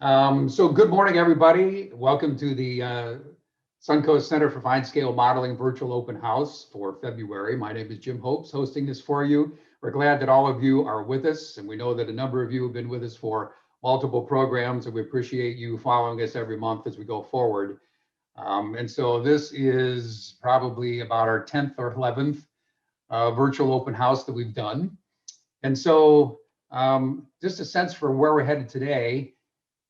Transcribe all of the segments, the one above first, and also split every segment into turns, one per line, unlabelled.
So good morning, everybody. Welcome to the Suncoast Center for Finescale Modeling Virtual Open House for February. My name is Jim Hopes, hosting this for you. We're glad that all of you are with us, and we know that a number of you have been with us for multiple programs, and we appreciate you following us every month as we go forward. And so this is probably about our 10th or 11th virtual open house that we've done. And so just a sense for where we're headed today.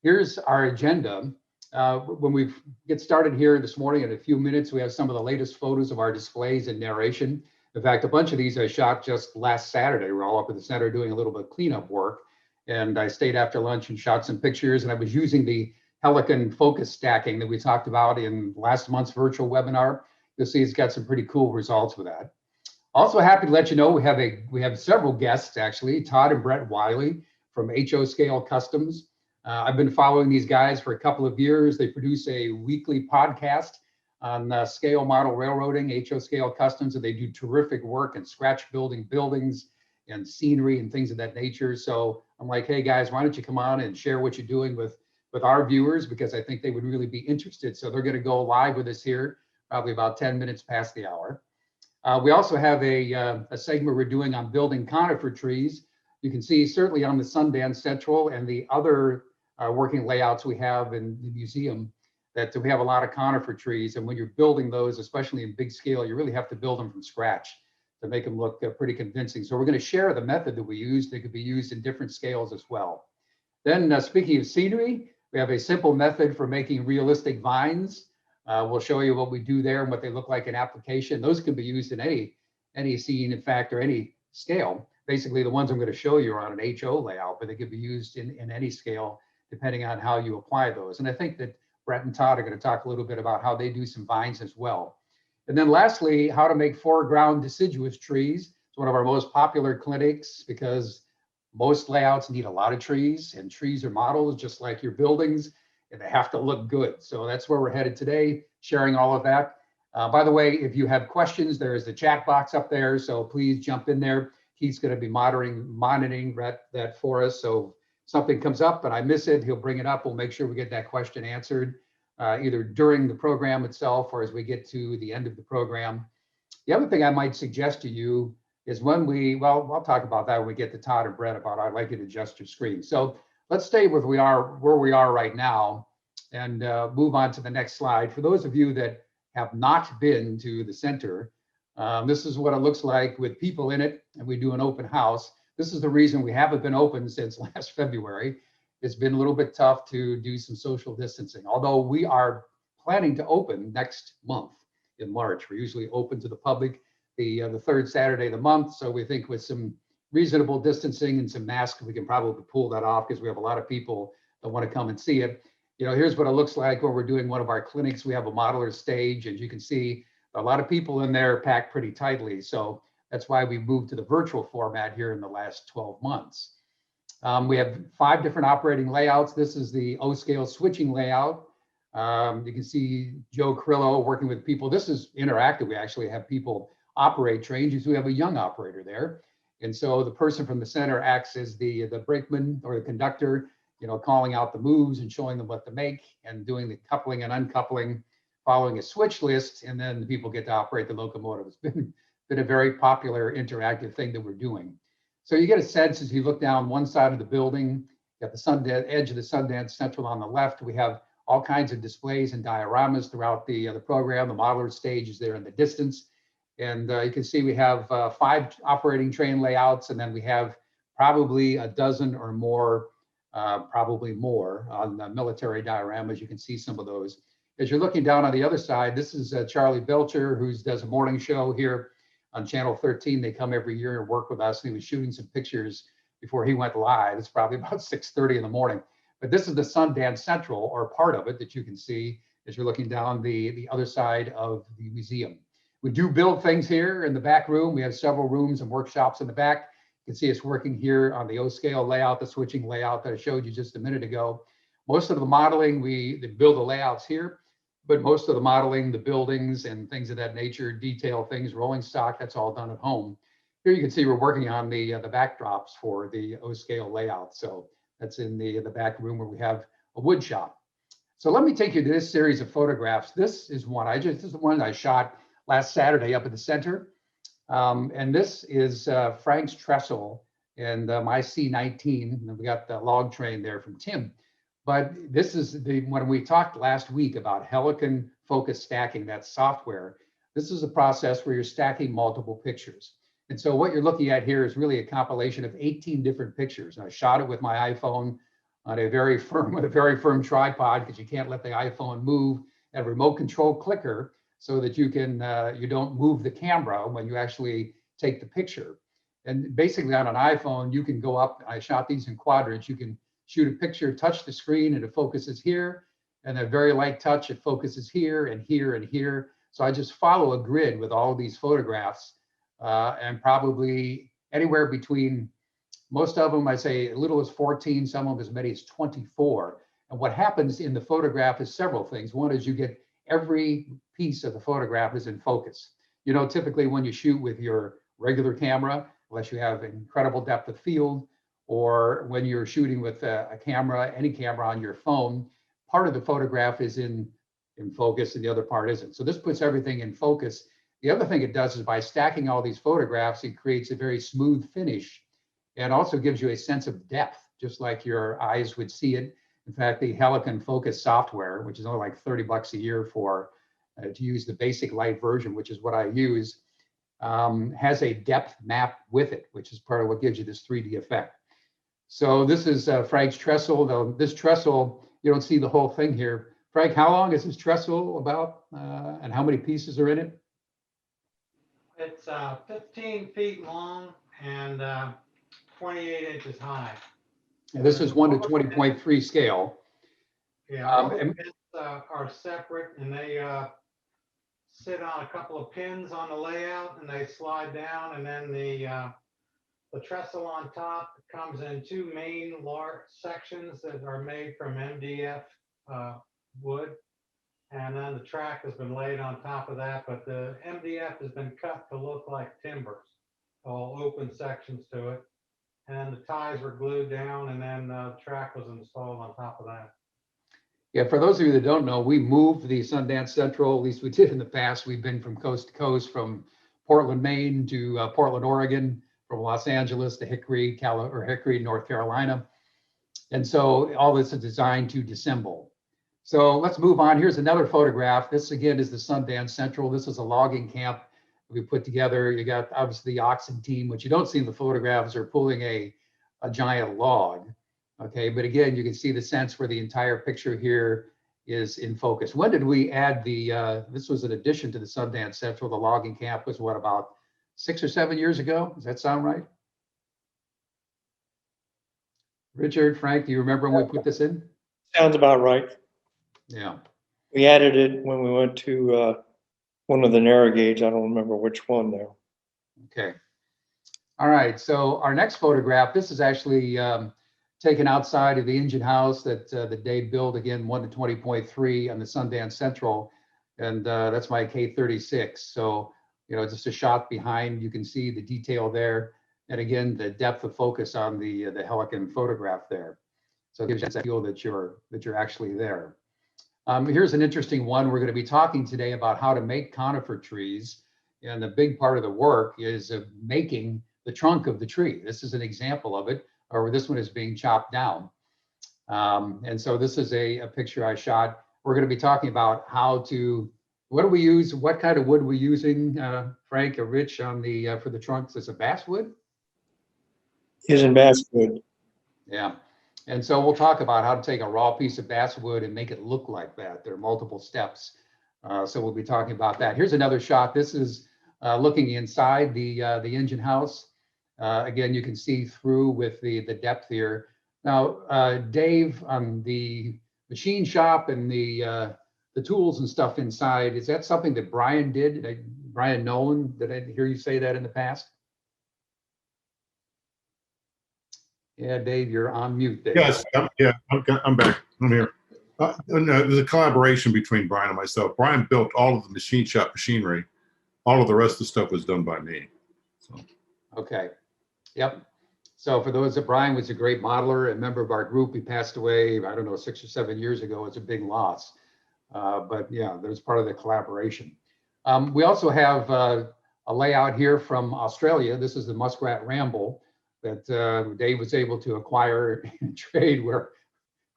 Here's our agenda. When we get started here this morning in a few minutes, we have some of the latest photos of our displays and narration. In fact, a bunch of these I shot just last Saturday. We're all up at the center doing a little bit of cleanup work. And I stayed after lunch and shot some pictures. And I was using the Pelican focus stacking that we talked about in last month's virtual webinar. You'll see it's got some pretty cool results with that. Also happy to let you know we have several guests actually, Todd and Brett Wiley from HO Scale Customs. I've been following these guys for a couple of years. They produce a weekly podcast on scale model railroading, HO Scale Customs, and they do terrific work in scratch building buildings and scenery and things of that nature. So I'm like, hey guys, why don't you come on and share what you're doing with our viewers, because I think they would really be interested. So they're going to go live with us here, probably about 10 minutes past the hour. We also have a segment we're doing on building conifer trees. You can see certainly on the Sundance Central and the other working layouts we have in the museum that we have a lot of conifer trees. And when you're building those, especially in big scale, you really have to build them from scratch to make them look pretty convincing. So we're going to share the method that we use that could be used in different scales as well. Then speaking of scenery, we have a simple method for making realistic vines. We'll show you what we do there and what they look like in application. Those can be used in any scene, in fact, or any scale. Basically, the ones I'm going to show you are on an HO layout, but they can be used in any scale, depending on how you apply those. And I think that Brett and Todd are going to talk a little bit about how they do some vines as well. And then lastly, how to make foreground deciduous trees. It's one of our most popular clinics because most layouts need a lot of trees, and trees are models just like your buildings, and they have to look good. So that's where we're headed today, sharing all of that. By the way, if you have questions, there is the chat box up there, so please jump in there. He's going to be monitoring that for us. So if something comes up and I miss it, he'll bring it up. We'll make sure we get that question answered either during the program itself or as we get to the end of the program. The other thing I might suggest to you is when I'll talk about that when we get to Todd and Brett about, I'd like you to adjust your screen. So let's stay where we are right now and move on to the next slide. For those of you that have not been to the center, this is what it looks like with people in it, and we do an open house. This is the reason we haven't been open since last February. It's been a little bit tough to do some social distancing, although we are planning to open next month in March. We're usually open to the public the third Saturday of the month. So we think with some reasonable distancing and some masks, we can probably pull that off because we have a lot of people that want to come and see it. You know, here's what it looks like when we're doing one of our clinics. We have a modeler stage, and you can see a lot of people in there packed pretty tightly. So that's why we moved to the virtual format here in the last 12 months. We have 5 different operating layouts. This is the O-scale switching layout. You can see Joe Crillo working with people. This is interactive. We actually have people operate trains because we have a young operator there. And so the person from the center acts as the brakeman or the conductor, you know, calling out the moves and showing them what to make and doing the coupling and uncoupling, following a switch list, and then the people get to operate the locomotive. It's been a very popular interactive thing that we're doing. So you get a sense as you look down one side of the building, you got the Sundance, edge of the Sundance Central on the left. We have all kinds of displays and dioramas throughout the program. The modeler stage is there in the distance. And you can see we have 5 operating train layouts, and then we have probably a dozen or more, probably more on the military dioramas. You can see some of those. As you're looking down on the other side, this is Charlie Belcher, who does a morning show here on Channel 13. They come every year and work with us. And he was shooting some pictures before he went live. It's probably about 6:30 in the morning. But this is the Sundance Central, or part of it, that you can see as you're looking down the other side of the museum. We do build things here in the back room. We have several rooms and workshops in the back. You can see us working here on the O-scale layout, the switching layout that I showed you just a minute ago. Most of the modeling, we build the layouts here, but most of the modeling, the buildings and things of that nature, detail things, rolling stock, that's all done at home. Here you can see we're working on the backdrops for the O-scale layout. So that's in the back room where we have a wood shop. So let me take you to this series of photographs. This is the one I shot last Saturday up at the center. And this is Frank's trestle and my C19. And we got the log train there from Tim. But this is when we talked last week about Helicon focus stacking, that software. This is a process where you're stacking multiple pictures. And so what you're looking at here is really a compilation of 18 different pictures. And I shot it with my iPhone on a very firm tripod, because you can't let the iPhone move, and a remote control clicker so that you don't move the camera when you actually take the picture. And basically on an iPhone, you can go up, I shot these in quadrants, you can shoot a picture, touch the screen, and it focuses here, and a very light touch, it focuses here and here and here. So I just follow a grid with all of these photographs, and probably anywhere between, most of them I say as little as 14, some of them as many as 24. And what happens in the photograph is several things. One is you get every piece of the photograph is in focus. You know, typically when you shoot with your regular camera, unless you have incredible depth of field, or when you're shooting with a camera, any camera on your phone, part of the photograph is in focus and the other part isn't. So this puts everything in focus. The other thing it does is by stacking all these photographs, it creates a very smooth finish, and also gives you a sense of depth, just like your eyes would see it. In fact, the Helicon Focus software, which is only like $30 a year for to use the basic light version, which is what I use, has a depth map with it, which is part of what gives you this 3D effect. So this is Frank's trestle. Though this trestle, you don't see the whole thing here. Frank, how long is this trestle about, and how many pieces are in it?
It's 15 feet long and 28 inches high.
And this is 1 to 20.3 scale.
Yeah, all the pins are separate, and they sit on a couple of pins on the layout, and they slide down, and then the trestle on top comes in two main large sections that are made from MDF wood, and then the track has been laid on top of that, but the MDF has been cut to look like timbers, all open sections to it, and the ties were glued down, and then the track was installed on top of that.
Yeah, for those of you that don't know, we moved the Sundance Central, at least we did in the past. We've been from coast to coast, from Portland, Maine to Portland, Oregon, from Los Angeles to Hickory, North Carolina. And so all this is designed to dissemble. So let's move on. Here's another photograph. This again is the Sundance Central. This is a logging camp we put together. You got obviously the oxen team, which you don't see in the photographs, are pulling a giant log. Okay, but again, you can see the sense where the entire picture here is in focus. When did we add this was an addition to the Sundance Central. The logging camp was what, about 6 or 7 years ago? Does that sound right? Richard, Frank, do you remember when we put this in?
Sounds about right.
Yeah.
We added it when we went to one of the narrow gauge. I don't remember which one though.
Okay. All right. So our next photograph, this is actually taken outside of the engine house that Dave built, again, 1 to 20.3 on the Sundance Central. And that's my K36. So, you know, just a shot behind, you can see the detail there. And again, the depth of focus on the Helicon photograph there. So it gives you that feel that you're actually there. Here's an interesting one. We're going to be talking today about how to make conifer trees. And the big part of the work is making the trunk of the tree. This is an example of it, or this one is being chopped down. And so this is a picture I shot. We're going to be talking about what do we use? What kind of wood are we using, Frank or Rich, on for the trunks? Is it basswood?
Using basswood.
Yeah. And so we'll talk about how to take a raw piece of basswood and make it look like that. There are multiple steps. So we'll be talking about that. Here's another shot. This is looking inside the engine house. Again, you can see through with the depth here. Now, Dave, on the machine shop and the tools and stuff inside, is that something that Brian did? Brian Nolan, did I hear you say that in the past? Yeah, Dave, you're on mute, Dave.
Yes, I'm back. I'm here. No, it was a collaboration between Brian and myself. Brian built all of the machine shop machinery. All of the rest of the stuff was done by me. So.
Okay. Yep. So for those that Brian was a great modeler, a member of our group, he passed away, I don't know, 6 or 7 years ago. It's a big loss. But yeah, there's part of the collaboration. We also have a layout here from Australia. This is the Muskrat Ramble that Dave was able to acquire in a trade where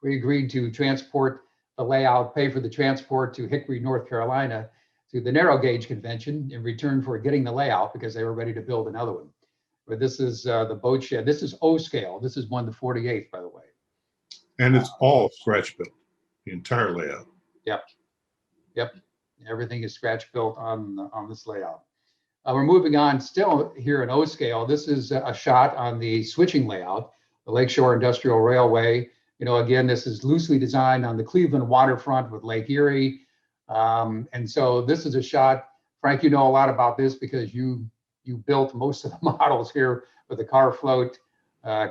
we agreed to transport the layout, pay for the transport to Hickory, North Carolina, to the narrow gauge convention in return for getting the layout because they were ready to build another one. But this is the boat shed. This is O scale. This is 1/48, by the way.
And it's all scratch built, the entire layout.
Yep. Yep. Everything is scratch built on this layout. We're moving on still here in O scale. This is a shot on the switching layout, the Lakeshore Industrial Railway. You know, again, this is loosely designed on the Cleveland waterfront with Lake Erie. And so this is a shot, Frank, you know a lot about this because you built most of the models here with the car float,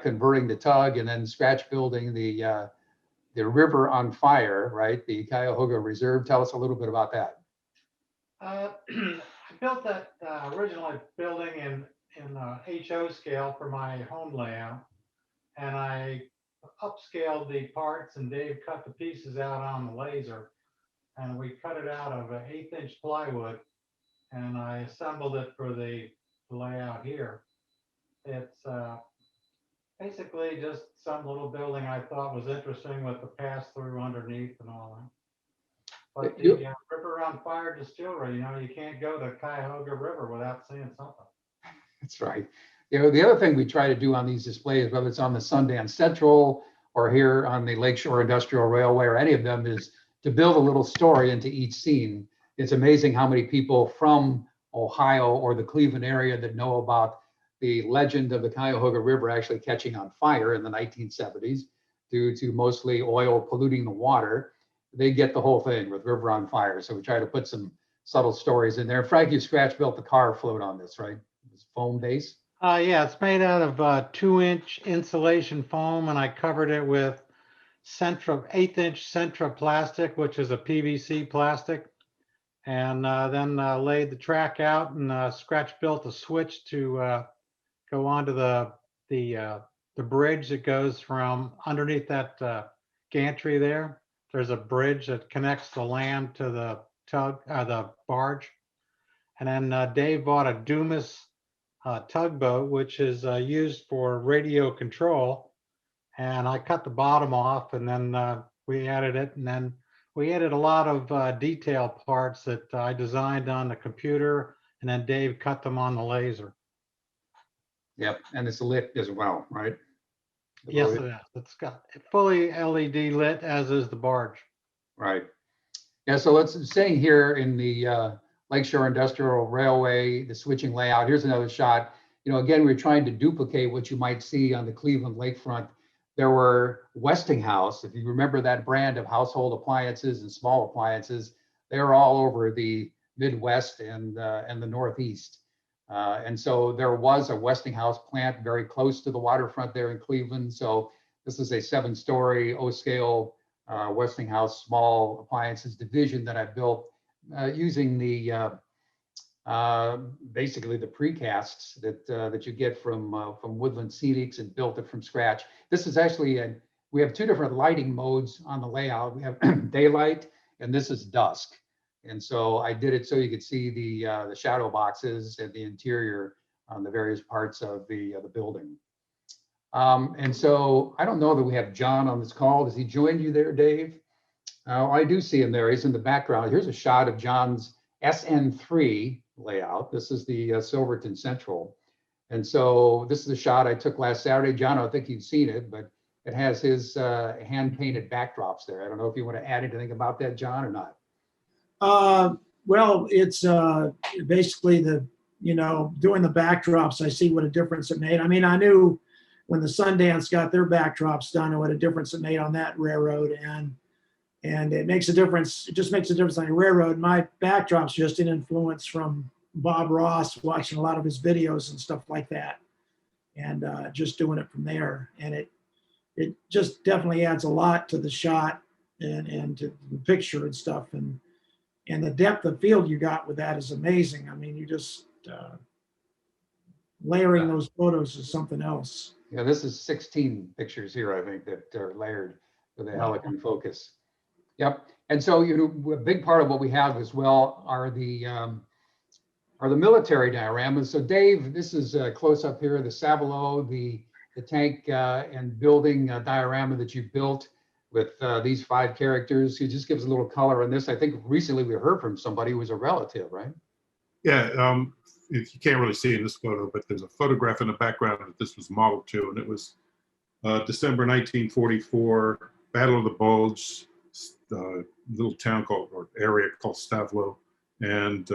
converting the tug, and then scratch building the river on fire, right? The Cuyahoga Reserve. Tell us a little bit about that.
I built that originally building in HO scale for my home layout, and I upscaled the parts, and Dave cut the pieces out on the laser, and we cut it out of an 1/8" plywood, and I assembled it for the layout here. It's basically just some little building I thought was interesting with the pass through underneath and all that. But the River on Fire Distillery, you know, you can't go to Cuyahoga River without seeing something.
That's right. You know, the other thing we try to do on these displays, whether it's on the Sundance Central or here on the Lakeshore Industrial Railway or any of them, is to build a little story into each scene. It's amazing how many people from Ohio or the Cleveland area that know about the legend of the Cuyahoga River actually catching on fire in the 1970s due to mostly oil polluting the water. They get the whole thing with River on Fire. So we try to put some subtle stories in there. Frank, you scratch built the car float on this, right? It's foam base.
Yeah, it's made out of 2-inch insulation foam, and I covered it with 1/8" Centra plastic, which is a PVC plastic, and then laid the track out and scratch built a switch to go onto the bridge that goes from underneath that gantry there. There's a bridge that connects the land to the the barge, and then Dave bought a Dumas tugboat, which is used for radio control. And I cut the bottom off, and then we added it. And then we added a lot of detail parts that I designed on the computer, and then Dave cut them on the laser.
Yep, and it's lit as well, right?
Yes, it is. It's got fully LED lit, as is the barge.
Right. Yeah, so let's staying here in the Lakeshore Industrial Railway, the switching layout. Here's another shot. You know, again, we're trying to duplicate what you might see on the Cleveland lakefront. There were Westinghouse, if you remember that brand of household appliances and small appliances, they were all over the Midwest and the Northeast. And so there was a Westinghouse plant very close to the waterfront there in Cleveland. So this is a 7-story O-scale Westinghouse small appliances division that I built using the basically the precasts that you get from Woodland Scenics and built it from scratch. This is actually we have 2 different lighting modes on the layout. We have daylight, and this is dusk. And so I did it so you could see the shadow boxes and the interior on the various parts of the building. And so I don't know that we have John on this call. Does he join you there, Dave? I do see him there. He's in the background. Here's a shot of John's SN3 layout. This is the Silverton Central. And so this is a shot I took last Saturday. John, I don't think you've seen it, but it has his hand-painted backdrops there. I don't know if you want to add anything about that, John, or not.
Well, it's basically doing the backdrops. I see what a difference it made. I mean, I knew when the Sundance got their backdrops done and what a difference it made on that railroad, and it makes a difference. It just makes a difference on the railroad. My backdrops just an influence from Bob Ross, watching a lot of his videos and stuff like that, and just doing it from there. And it just definitely adds a lot to the shot and to the picture and stuff. And the depth of field you got with that is amazing. I mean, you just layering those photos is something else.
Yeah, this is 16 pictures here, I think, that are layered with a Helicon focus. Yep. And so, a big part of what we have as well are the military dioramas. So Dave, this is a close up here, the Savalo, the tank and building diorama that you built with these 5 characters. He just gives a little color on this. I think recently we heard from somebody who was a relative, right?
Yeah, if you can't really see in this photo, but there's a photograph in the background that this was modeled to, and it was December 1944, Battle of the Bulge, little town called, or area called Stavlo. And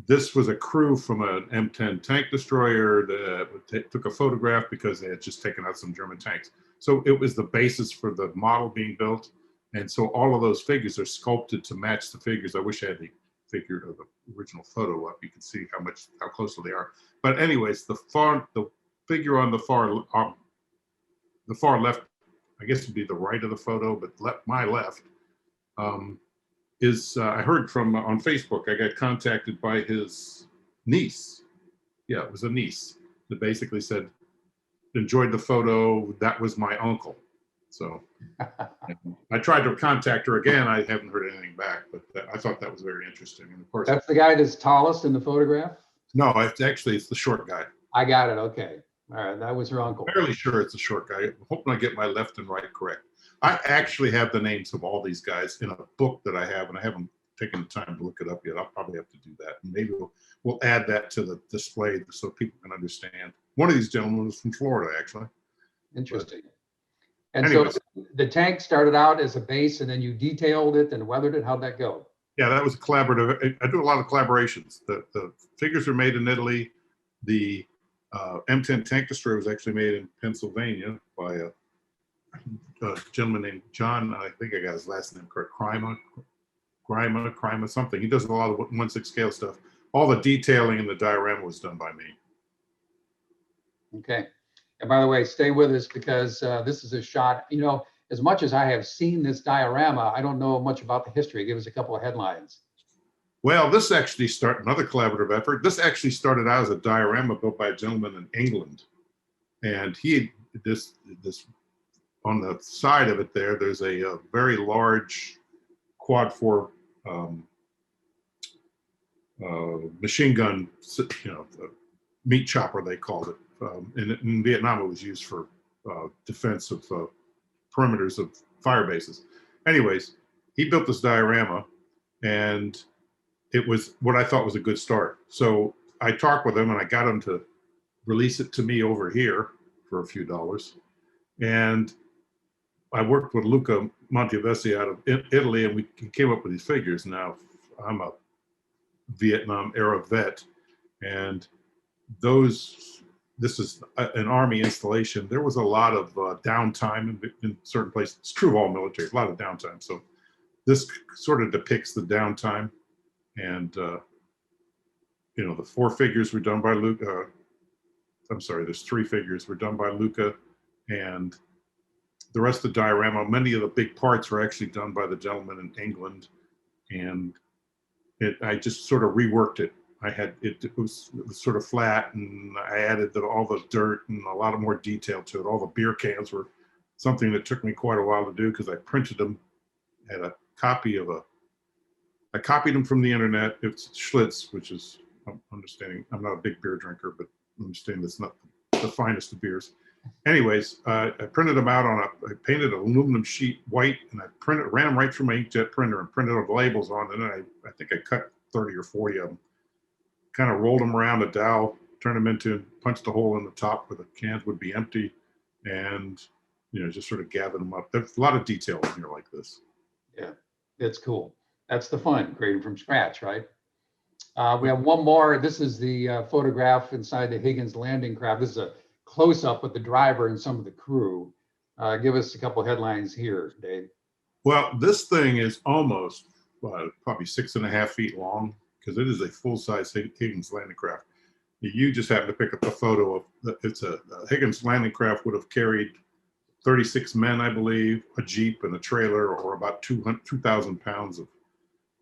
this was a crew from an M10 tank destroyer that took a photograph because they had just taken out some German tanks. So it was the basis for the model being built. And so all of those figures are sculpted to match the figures. I wish I had the figure of the original photo up. You can see how close they are. But anyways, the figure on the far left, I guess would be the right of the photo, but my left, is I heard from on Facebook. I got contacted by his niece. Yeah, it was a niece that basically said, enjoyed the photo. That was my uncle. So I tried to contact her again. I haven't heard anything back, but I thought that was very interesting. And of course,
That's the guy that's tallest in the photograph?
no, it's the short guy.
I got it. Okay. All right. That was her uncle.
Fairly sure it's the short guy. I'm hoping I get my left and right correct. I actually have the names of all these guys in a book that I have, and I haven't taken the time to look it up yet. I'll probably have to do that. And maybe we'll add that to the display so people can understand. One of these gentlemen was from Florida, actually.
Interesting. And
anyways,
so the tank started out as a base and then you detailed it and weathered it. How'd that go?
Yeah, that was a collaborative. I do a lot of collaborations. The figures are made in Italy. The M10 tank destroyer was actually made in Pennsylvania by a gentleman named John. I think I got his last name correct. Crima, something. He does a lot of 1/6 scale stuff. All the detailing in the diorama was done by me.
Okay. And by the way, stay with us because this is a shot, as much as I have seen this diorama, I don't know much about the history. Give us a couple of headlines.
Well, this actually started another collaborative effort. This actually started out as a diorama built by a gentleman in England. And this on the side of it there's a very large quad 4 machine gun, meat chopper, they called it. In Vietnam, it was used for defense of perimeters of fire bases. Anyways, he built this diorama, and it was what I thought was a good start. So I talked with him, and I got him to release it to me over here for a few dollars. And I worked with Luca Montevesi out of Italy, and we came up with these figures. Now, I'm a Vietnam era vet, and this is an Army installation. There was a lot of downtime in certain places. It's true of all military, a lot of downtime. So this sort of depicts the downtime. And, the 4 figures were done by Luca. I'm sorry, there's 3 figures were done by Luca. And the rest of the diorama, many of the big parts were actually done by the gentleman in England. And I just sort of reworked it. It was sort of flat, and I added all the dirt and a lot of more detail to it. All the beer cans were something that took me quite a while to do because I printed them. Had a copy of I copied them from the internet. It's Schlitz, which is, I'm understanding, I'm not a big beer drinker, but I'm understanding that's not the finest of beers. Anyways, I printed them out I painted an aluminum sheet white, and I ran them right through my inkjet printer and printed all the labels on. And then I think I cut 30 or 40 of them. Kind of rolled them around a dowel, turned them into, punched a hole in the top where the cans would be empty, and just sort of gathered them up. There's a lot of detail in here like this.
Yeah, it's cool. That's the fun, creating from scratch, right? We have one more. This is the photograph inside the Higgins landing craft. This is a close-up with the driver and some of the crew. Give us a couple headlines here, Dave.
Well, this thing is almost probably 6.5 feet long, because it is a full-size Higgins landing craft. You just happen to pick up a photo of it's a Higgins landing craft would have carried 36 men, I believe, a Jeep and a trailer, or about 2,000 pounds of,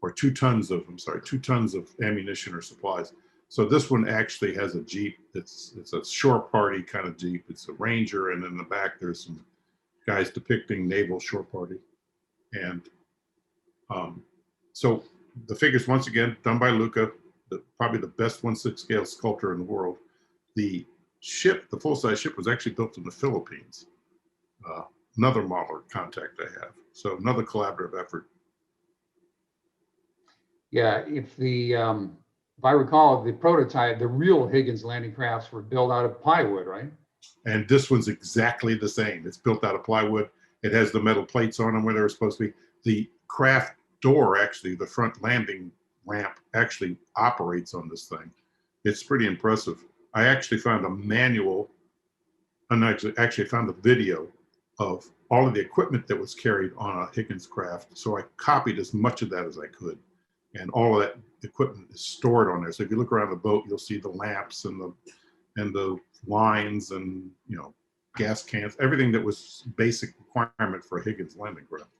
or 2 tons of, 2 tons of ammunition or supplies. So this one actually has a Jeep. It's a short party kind of Jeep. It's a Ranger, and in the back there's some guys depicting naval short party. And so the figures, once again, done by Luca, probably the best 1/6 scale sculptor in the world. The ship, the full-size ship, was actually built in the Philippines. Another modeler contact I have. So another collaborative effort.
Yeah, if I recall, the prototype, the real Higgins landing crafts were built out of plywood, right?
And this one's exactly the same. It's built out of plywood. It has the metal plates on them where they're supposed to be. The craft door, actually, the front landing ramp actually operates on this thing. It's pretty impressive. I actually found a manual, and actually found a video of all of the equipment that was carried on a Higgins craft. So I copied as much of that as I could. And all of that equipment is stored on there. So if you look around the boat, you'll see the lamps and the lines and, you know, gas cans, everything that was basic requirement for a Higgins landing craft.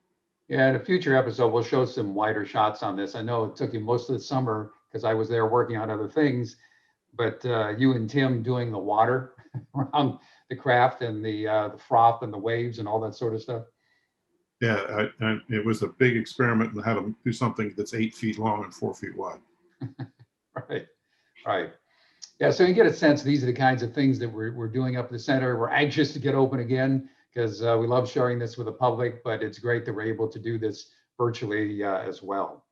Yeah, in a future episode, we'll show some wider shots on this. I know it took you most of the summer because I was there working on other things, but you and Tim doing the water around the craft and the froth and the waves and all that sort of stuff.
Yeah, it was a big experiment in how to do something that's 8 feet long and 4 feet wide.
Right, right. Yeah, so you get a sense these are the kinds of things that we're doing up at the center. We're anxious to get open again because we love sharing this with the public, but it's great that we're able to do this virtually as well.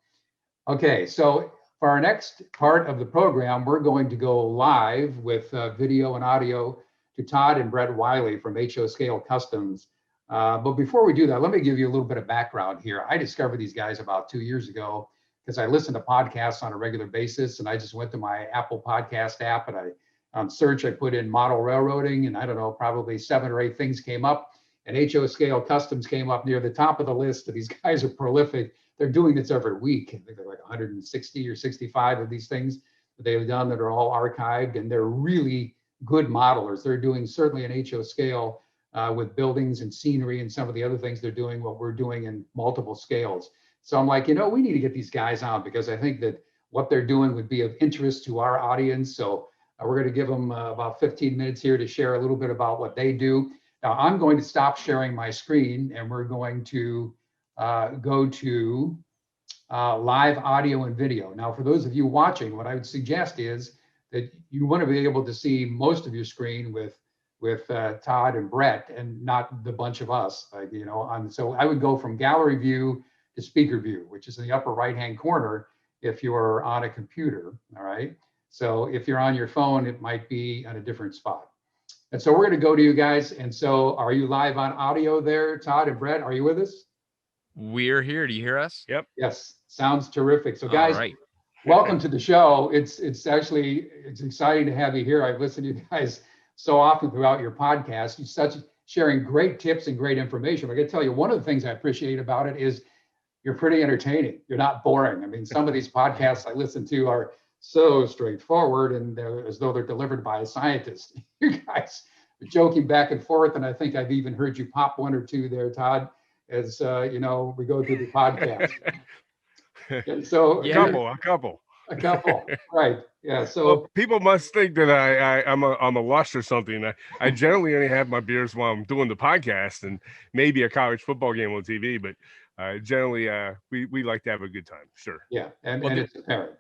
Okay, so for our next part of the program, we're going to go live with video and audio to Todd and Brett Wiley from HO Scale Customs. But before we do that, let me give you a little bit of background here. I discovered these guys about 2 years ago because I listen to podcasts on a regular basis, and I just went to my Apple Podcast app and on search, I put in model railroading, and I don't know, probably 7 or 8 things came up, and HO Scale Customs came up near the top of the list. These guys are prolific. They're doing this every week. I think they're like 160 or 65 of these things that they've done that are all archived, and they're really good modelers. They're doing certainly an HO scale with buildings and scenery and some of the other things they're doing, what we're doing in multiple scales. So I'm like, you know, we need to get these guys on because I think that what they're doing would be of interest to our audience. So we're going to give them about 15 minutes here to share a little bit about what they do. Now I'm going to stop sharing my screen and we're going to go to live audio and video. Now, for those of you watching, what I would suggest is that you want to be able to see most of your screen with Todd and Brett and not the bunch of us, like, you know, so I would go from gallery view to speaker view, which is in the upper right-hand corner if you're on a computer, all right? So if you're on your phone, it might be on a different spot. And so we're gonna go to you guys. And so are you live on audio there, Todd and Brett? Are you with us?
We're here. Do you hear us?
Yep.
Yes, sounds terrific. So guys,
All right.
welcome to the show. It's exciting to have you here. I've listened to you guys so often throughout your podcast. You're sharing great tips and great information. I got to tell you, one of the things I appreciate about it is you're pretty entertaining. You're not boring. I mean, some of these podcasts I listen to are so straightforward and they're as though they're delivered by a scientist. You guys are joking back and forth, and I think I've even heard you pop one or two there, Todd, as you know, we go through the podcast. And so
Yeah.
A couple.
a couple, right? Yeah. So
Well, people must think that I'm a lush or something. I generally only have my beers while I'm doing the podcast and maybe a college football game on TV, but generally we like to have a good time. Sure.
yeah, and
Well,
it's apparent.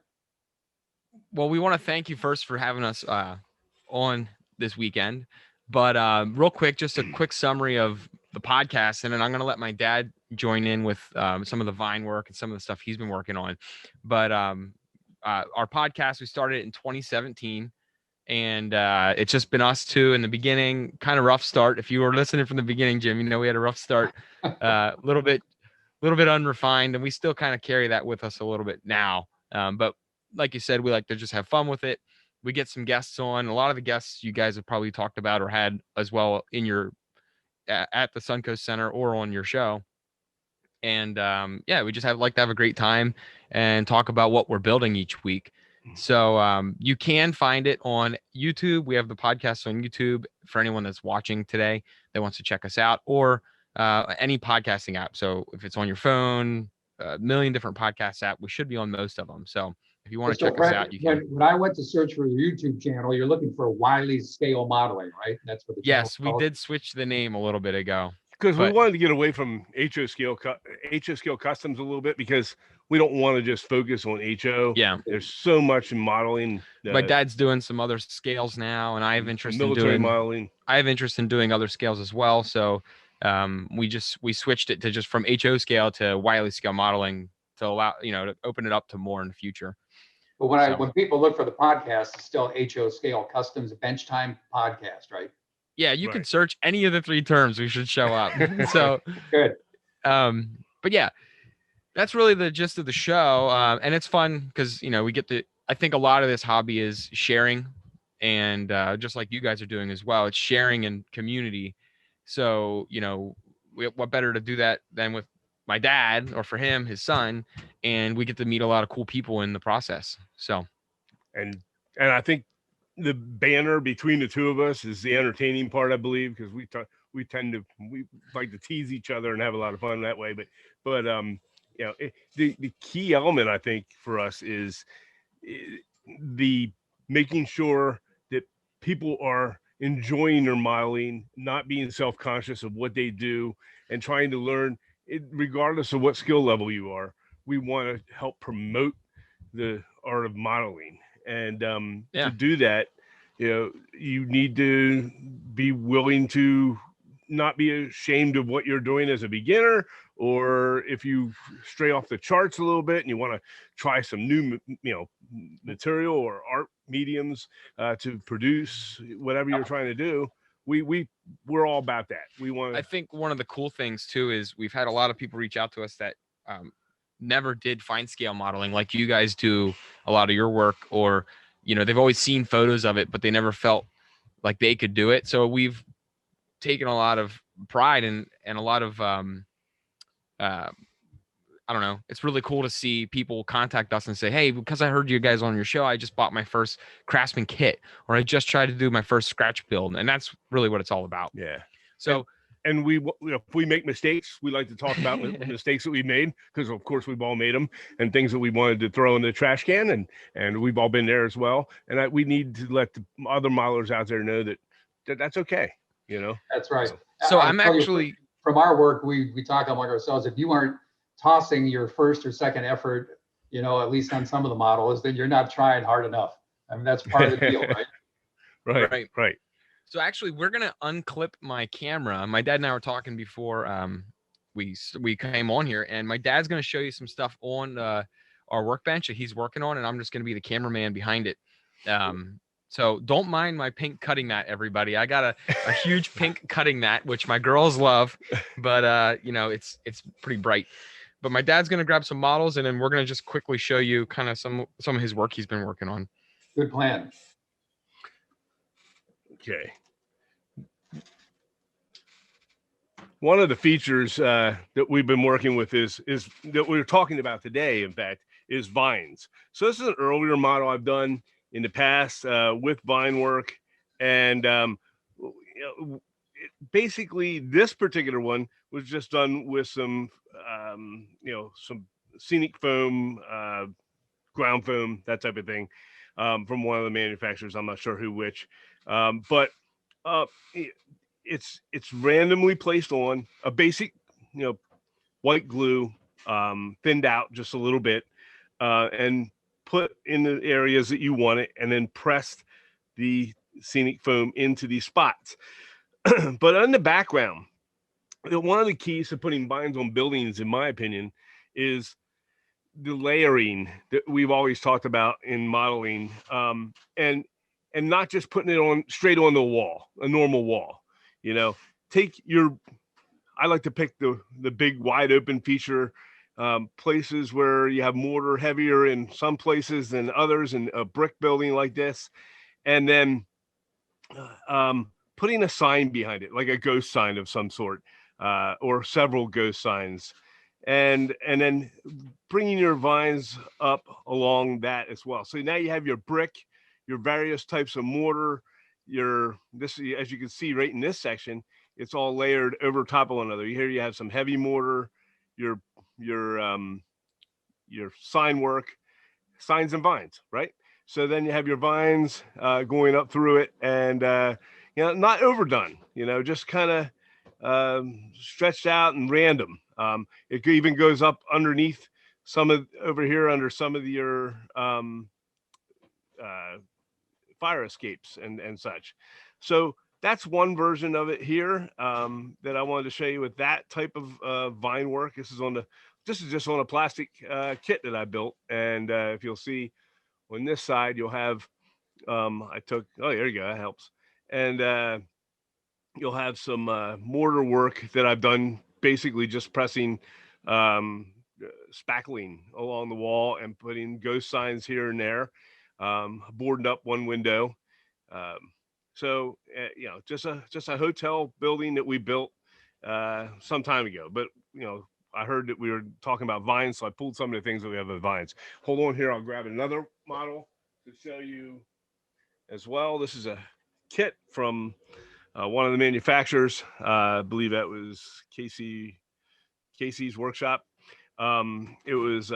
Well, we want to thank you first for having us on this weekend. But real quick, just a quick summary of the podcast, and then I'm going to let my dad join in with some of the Vine work and some of the stuff he's been working on. But our podcast, we started it in 2017, and it's just been us two in the beginning. Kind of rough start. If you were listening from the beginning, Jim, you know we had a rough start, a little bit unrefined, and we still kind of carry that with us a little bit now. But like you said, we like to just have fun with it. We get some guests on. A lot of the guests you guys have probably talked about or had as well in your at the Suncoast Center or on your show. And yeah, we just like to have a great time and talk about what we're building each week. So you can find it on YouTube. We have the podcast on YouTube for anyone that's watching today that wants to check us out, or any podcasting app. So if it's on your phone, a million different podcast app, we should be on most of them. So if you want to
So
check us
Brett,
out, you can.
when I went to search for your YouTube channel, you're looking for Wiley Scale Modeling, right? That's what the channel's
Yes, we
called?
did switch the name a little bit ago.
Because we
But-
wanted to get away from HO scale customs a little bit, because we don't want to just focus on HO.
Yeah,
There's so much in modeling.
my dad's doing some other scales now, and I have interest in
military
doing.
modeling.
I have interest in doing other scales as well. So we switched it to just from HO scale to Wiley scale modeling to allow, to open it up to more in the future.
But when people look for the podcast, it's still HO Scale Customs Bench Time Podcast, right?
Yeah, you can
Right.
search any of the 3 terms. We should show up. So
Good.
but yeah, that's really the gist of the show. And it's fun because, we get I think a lot of this hobby is sharing, and just like you guys are doing as well, it's sharing and community. So, what better to do that than with my dad, or for him, his son, and we get to meet a lot of cool people in the process. So,
And I think the banner between the two of us is the entertaining part, I believe, because we like to tease each other and have a lot of fun that way. But the key element, I think, for us is the making sure that people are enjoying their modeling, not being self-conscious of what they do, and trying to learn it, regardless of what skill level you are. We want to help promote the art of modeling, and to do that, you need to be willing to not be ashamed of what you're doing as a beginner, or if you stray off the charts a little bit and you want to try some new material or art mediums to produce whatever you're trying to do. We're all about that. We want
I think one of the cool things too is we've had a lot of people reach out to us that never did fine scale modeling like you guys do a lot of your work, or they've always seen photos of it, but they never felt like they could do it. So we've taken a lot of pride and a lot of I don't know. It's really cool to see people contact us and say, hey, because I heard you guys on your show, I just bought my first Craftsman kit, or I just tried to do my first scratch build. And that's really what it's all about.
Yeah.
So,
and if we make mistakes, we like to talk about mistakes that we made, because of course we've all made them, and things that we wanted to throw in the trash can, and we've all been there as well. And we need to let the other modelers out there know that that's okay.
That's right.
So
I'll
I'm
tell you,
actually,
from our work, we talk among ourselves. If you aren't tossing your first or second effort, at least on some of the models, then you're not trying hard enough. I mean, that's part of the deal, right?
Right.
So actually, we're gonna unclip my camera. My dad and I were talking before we came on here, and my dad's gonna show you some stuff on our workbench that he's working on, and I'm just gonna be the cameraman behind it. So don't mind my pink cutting mat, everybody. I got a huge pink cutting mat, which my girls love, but it's pretty bright. But my dad's gonna grab some models, and then we're gonna just quickly show you kind of some of his work he's been working on.
Good plan.
Okay. One of the features that we've been working with is that we're talking about today, in fact, is vines. So this is an earlier model I've done in the past with vine work. And basically this particular one was just done with some scenic foam, ground foam, that type of thing, from one of the manufacturers. I'm not sure which. But it's randomly placed on a basic, white glue, thinned out just a little bit, and put in the areas that you want it, and then pressed the scenic foam into these spots. But in the background, one of the keys to putting vines on buildings, in my opinion, is the layering that we've always talked about in modeling, and not just putting it on straight on the wall, a normal wall. I like to pick the big wide open feature, places where you have mortar heavier in some places than others, in a brick building like this, and then putting a sign behind it, like a ghost sign of some sort, or several ghost signs, and then bringing your vines up along that as well. So now you have your brick, your various types of mortar, as you can see right in this section, it's all layered over top of one another. Here you have some heavy mortar, your sign work, signs and vines, right? So then you have your vines going up through it, and not overdone, just kind of stretched out and random. It even goes up underneath some of over here under some of your fire escapes and such. So that's one version of it here that I wanted to show you with that type of vine work. This is just on a plastic kit that I built, and if you'll see on this side, you'll have oh, there you go, that helps, and you'll have some mortar work that I've done, basically just pressing spackling along the wall and putting ghost signs here and there, boarding up one window. So just a hotel building that we built some time ago. But I heard that we were talking about vines, so I pulled some of the things that we have with vines. Hold on here, I'll grab another model to show you as well. This is a kit from one of the manufacturers. I believe that was Casey's workshop. It was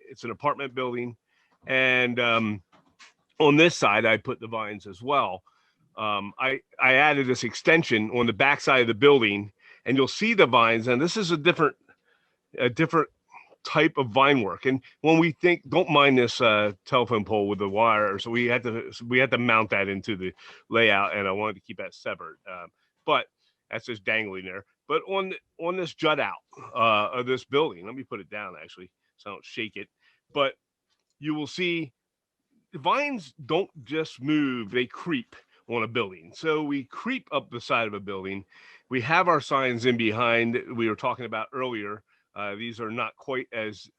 it's an apartment building, and on this side I put the vines as well. I added this extension on the back side of the building, and you'll see the vines, and this is a different type of vine work. And when we think, don't mind this telephone pole with the wire, so we had to mount that into the layout, and I wanted to keep that separate, but that's just dangling there. But on this jut out of this building, let me put it down actually so I don't shake it, but you will see the vines don't just move, they creep on a building. So we creep up the side of a building. We have our signs in behind we were talking about earlier. These are not quite as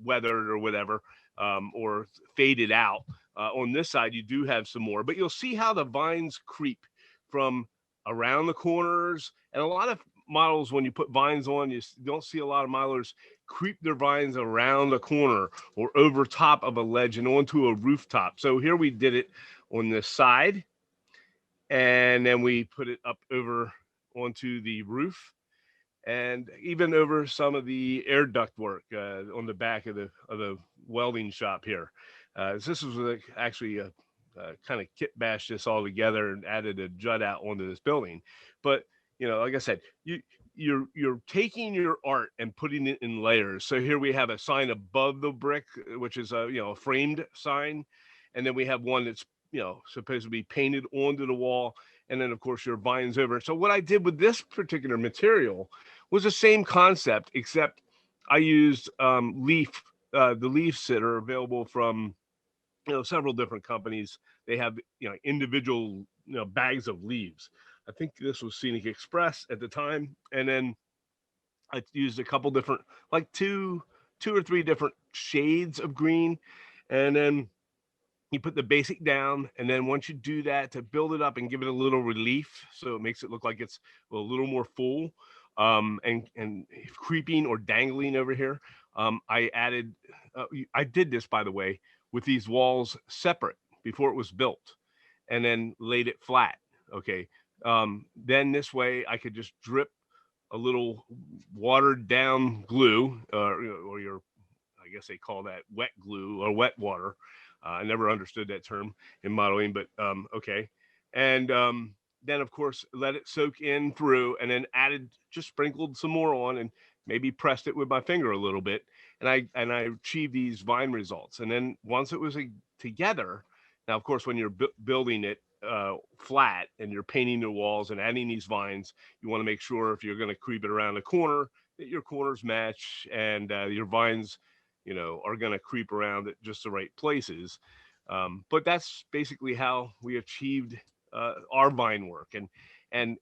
weathered or whatever, or faded out. On this side, you do have some more, but you'll see how the vines creep from around the corners. And a lot of models, when you put vines on, you don't see a lot of modelers creep their vines around the corner or over top of a ledge and onto a rooftop. So here we did it on this side, and then we put it up over onto the roof, and even over some of the air duct work on the back of the welding shop here. This was actually a kind of kit bashed this all together and added a jut out onto this building. But like I said, you're taking your art and putting it in layers. So here we have a sign above the brick, which is a framed sign, and then we have one that's supposed to be painted onto the wall, and then of course your vines over. So what I did with this particular material was the same concept, except I used the leaves that are available from several different companies. They have individual bags of leaves. I think this was Scenic Express at the time, and then I used a couple different, like two or three different shades of green, and then you put the basic down, and then once you do that, to build it up and give it a little relief, so it makes it look like it's a little more full, and creeping or dangling over here. I added, I did this, by the way, with these walls separate before it was built, and then laid it flat. Okay. Then this way I could just drip a little watered down glue, or your, I guess they call that wet glue or wet water. I never understood that term in modeling, but okay. And then of course let it soak in through, and then just sprinkled some more on, and maybe pressed it with my finger a little bit, and I achieved these vine results. And then once it was together, now of course when you're building it flat and you're painting the walls and adding these vines, you want to make sure, if you're going to creep it around the corner, that your corners match, and your vines are going to creep around at just the right places. But that's basically how we achieved our vine work, and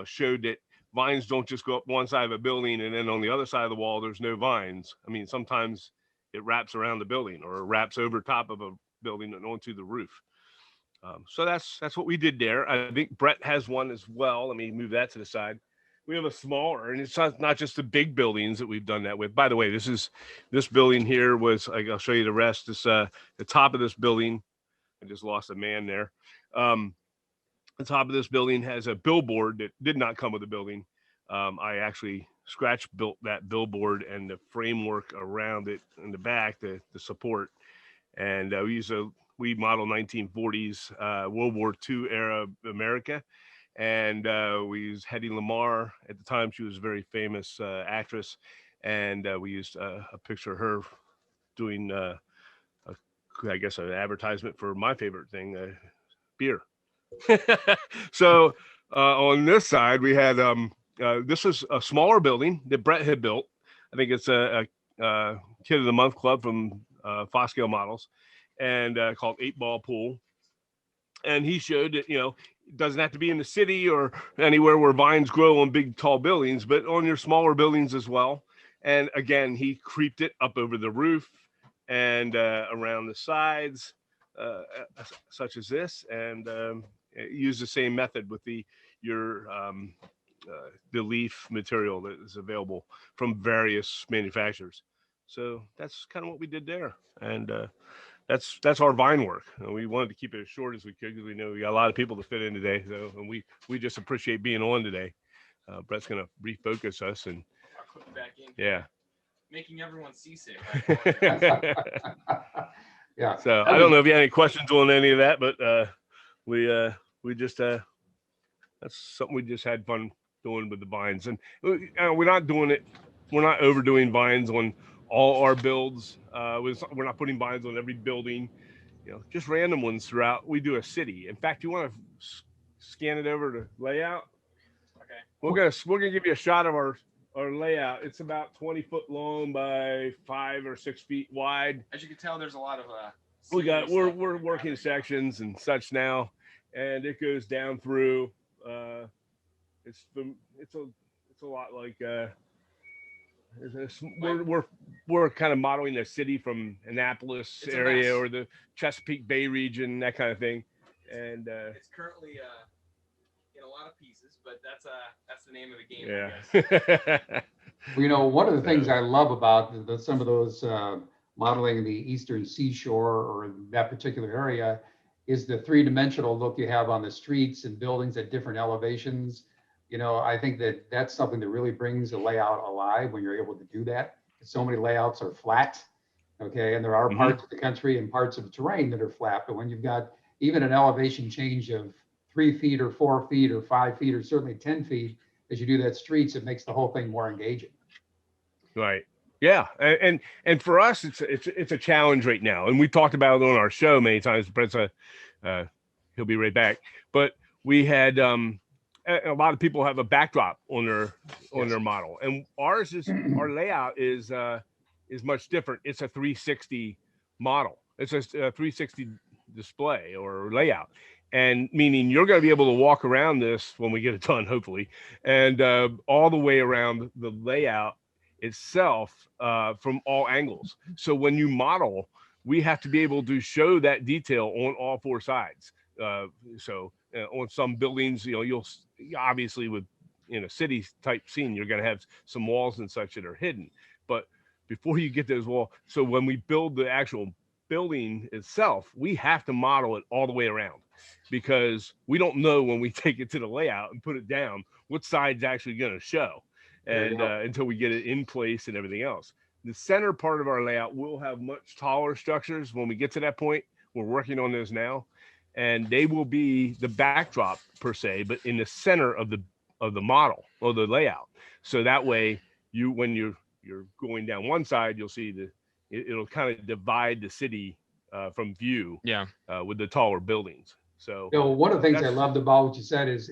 showed that vines don't just go up one side of a building and then on the other side of the wall there's no vines. I mean, sometimes it wraps around the building, or it wraps over top of a building and onto the roof. So that's what we did there. I think Brett has one as well. Let me move that to the side. We have a smaller, and it's not just the big buildings that we've done that with. By the way, this building here was, I'll show you the rest. This the top of this building, I just lost a man there. The top of this building has a billboard that did not come with the building. I actually scratch built that billboard and the framework around it in the back, the support. And we model 1940s World War II era America. And we used Hedy Lamarr. At the time, she was a very famous actress. And we used a picture of her doing, I guess, an advertisement for my favorite thing, beer. So on this side, we had, this is a smaller building that Brett had built. I think it's a Kid of the Month Club from Finescale Models, and called 8-Ball Pool. And he showed that, it doesn't have to be in the city or anywhere where vines grow on big, tall buildings, but on your smaller buildings as well. And again, he creeped it up over the roof and around the sides, such as this, and use the same method with the leaf material that is available from various manufacturers. So that's kind of what we did there, and that's our vine work. We wanted to keep it as short as we could because we know we got a lot of people to fit in today. So, and we just appreciate being on today. Brett's gonna refocus us, and
I'll click back in.
yeah,
Making everyone seasick.
Yeah.
So I don't know if you have any questions on any of that, but we just that's something we just had fun doing with the vines, and we're not doing it. We're not overdoing vines on all our builds. We're not putting vines on every building. Just random ones throughout. We do a city. In fact, you want to scan it over to layout?
Okay.
We're gonna give you a shot of our layout. It's about 20 foot long by 5 or 6 feet wide.
As you can tell, there's a lot of
we're working sections and such now, and it goes down through. It's a lot like we're kind of modeling a city from Annapolis area or the Chesapeake Bay region, that kind of thing, and
it's currently in a lot of pieces, but that's the name of the game.
Yeah.
Well, one of the things I love about some of those modeling the Eastern Seashore or that particular area is the three-dimensional look you have on the streets and buildings at different elevations. I think that's something that really brings the layout alive when you're able to do that. So many layouts are flat, okay, and there are parts of the country and parts of the terrain that are flat, but when you've got even an elevation change of 3 feet or 4 feet or 5 feet or certainly 10 feet, as you do that streets, it makes the whole thing more engaging.
Right. Yeah. And for us, it's a challenge right now. And we talked about it on our show many times. Brett's he'll be right back. But we had a lot of people have a backdrop on their model, and ours is our layout is much different. It's a 360 model. It's a 360 display or layout, and meaning you're going to be able to walk around this when we get it done, hopefully, and all the way around the layout itself from all angles. So when you model, we have to be able to show that detail on all 4 sides. On some buildings, you'll obviously with in a city type scene, you're going to have some walls and such that are hidden. But before you get those walls, so when we build the actual building itself, we have to model it all the way around, because we don't know when we take it to the layout and put it down what side's actually going to show, and until we get it in place and everything else. The center part of our layout will have much taller structures when we get to that point. We're working on those now, and they will be the backdrop per se, but in the center of the model or the layout. So that way, when you're going down one side, you'll see it'll kind of divide the city from view.
Yeah.
With the taller buildings. So
one of the things I loved about what you said is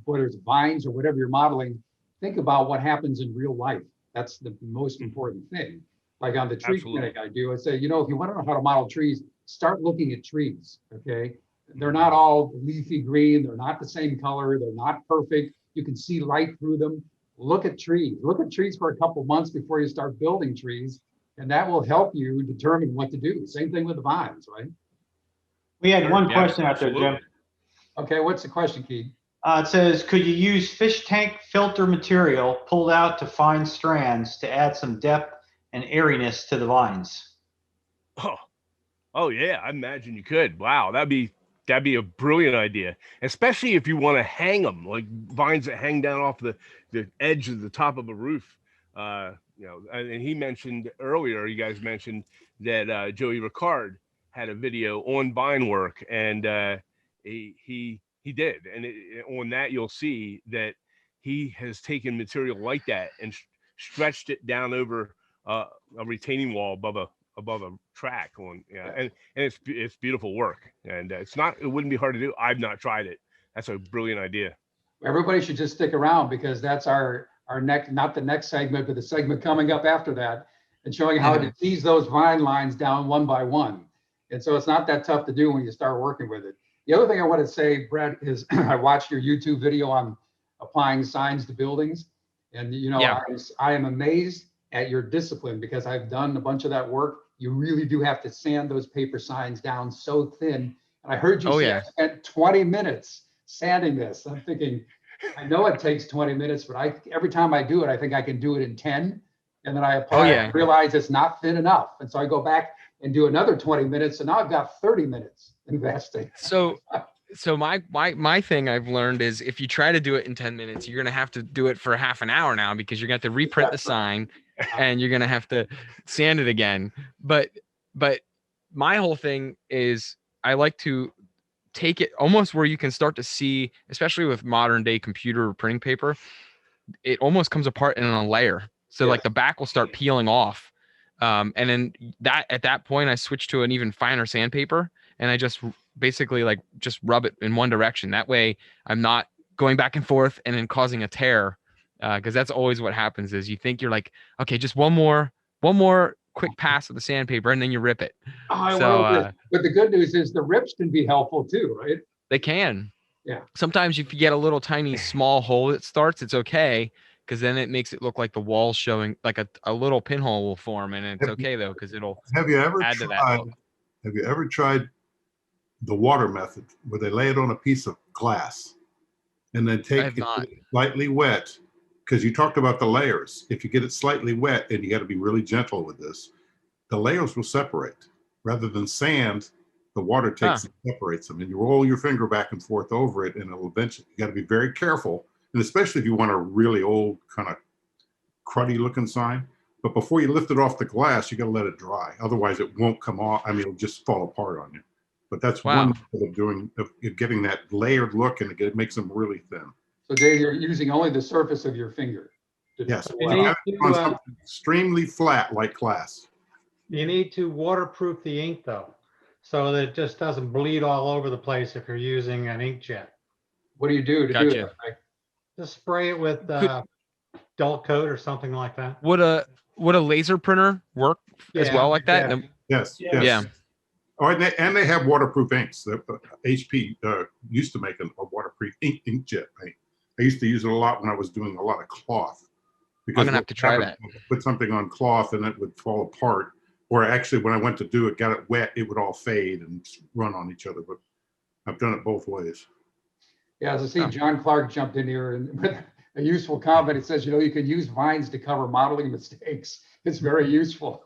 whether it's vines or whatever you're modeling, think about what happens in real life. That's the most important thing. Like on the tree clinic I do, I say, if you want to know how to model trees, start looking at trees, okay? They're not all leafy green. They're not the same color. They're not perfect. You can see light through them. Look at trees. Look at trees for a couple months before you start building trees, and that will help you determine what to do. Same thing with the vines, right?
We had one question out there, Jim.
Okay, what's the question, Keith?
It says, could you use fish tank filter material pulled out to fine strands to add some depth and airiness to the vines?
Oh yeah, I imagine you could. Wow, that'd be That'd be a brilliant idea, especially if you want to hang them like vines that hang down off the edge of the top of a roof. And he mentioned earlier, you guys mentioned that Joey Ricard had a video on vine work, and he did. And on that, you'll see that he has taken material like that and stretched it down over a retaining wall above a track and it's beautiful work, and it wouldn't be hard to do. I've not tried it. That's a brilliant idea.
Everybody should just stick around because that's our next, not the next segment, but the segment coming up after that, and showing how to tease those vine lines down one by one. And so it's not that tough to do when you start working with it. The other thing I want to say, Brett, is I watched your YouTube video on applying signs to buildings, and I am amazed at your discipline because I've done a bunch of that work. You really do have to sand those paper signs down so thin. And I heard you say I spent 20 minutes sanding this. I'm thinking, I know it takes 20 minutes, but every time I do it, I think I can do it in 10. And then I apply it and realize it's not thin enough. And so I go back and do another 20 minutes. And now I've got 30 minutes investing.
So my thing I've learned is if you try to do it in 10 minutes, you're going to have to do it for half an hour now because you're going to have to reprint the sign and you're going to have to sand it again. But my whole thing is I like to take it almost where you can start to see, especially with modern day computer printing paper, it almost comes apart in a layer. So like the back will start peeling off. And then at that point I switch to an even finer sandpaper and I just basically just rub it in one direction. That way I'm not going back and forth and then causing a tear. Cause that's always what happens is you think you're like, okay, just one more quick pass of the sandpaper and then you rip it.
But the good news is the rips can be helpful too, right?
They can.
Yeah.
Sometimes if you get a little tiny small hole that starts, it's okay. Cause then it makes it look like the wall's showing like a little pinhole will form and it's okay though. Cause it'll
Have you ever
add to that look.
Have you ever tried the water method where they lay it on a piece of glass and then take it slightly wet? Because you talked about the layers. If you get it slightly wet, and you got to be really gentle with this, the layers will separate. Rather than sand, the water takes and separates them. And you roll your finger back and forth over it, and it'll eventually, you got to be very careful. And especially if you want a really old, kind of cruddy looking sign. But before you lift it off the glass, you got to let it dry. Otherwise, it won't come off. I mean, it'll just fall apart on you. But that's one method of getting that layered look, and it makes them really thin.
So Dave, you're using only the surface of your finger.
Yes, you have it on something extremely flat like glass.
You need to waterproof the ink though, so that it just doesn't bleed all over the place if you're using an inkjet.
What do you do to do it?
Just spray it with dull coat or something like that.
Would a laser printer work as well like that?
Yes.
Yeah.
Oh, and they have waterproof inks. HP used to make a waterproof inkjet paint. I used to use it a lot when I was doing a lot of cloth. Because
I'm gonna have to try that.
Put something on cloth and it would fall apart. Or actually, when I went to do it, got it wet, it would all fade and run on each other. But I've done it both ways.
Yeah, as I see, John Clark jumped in here and with a useful comment. It says, you can use vines to cover modeling mistakes. It's very useful.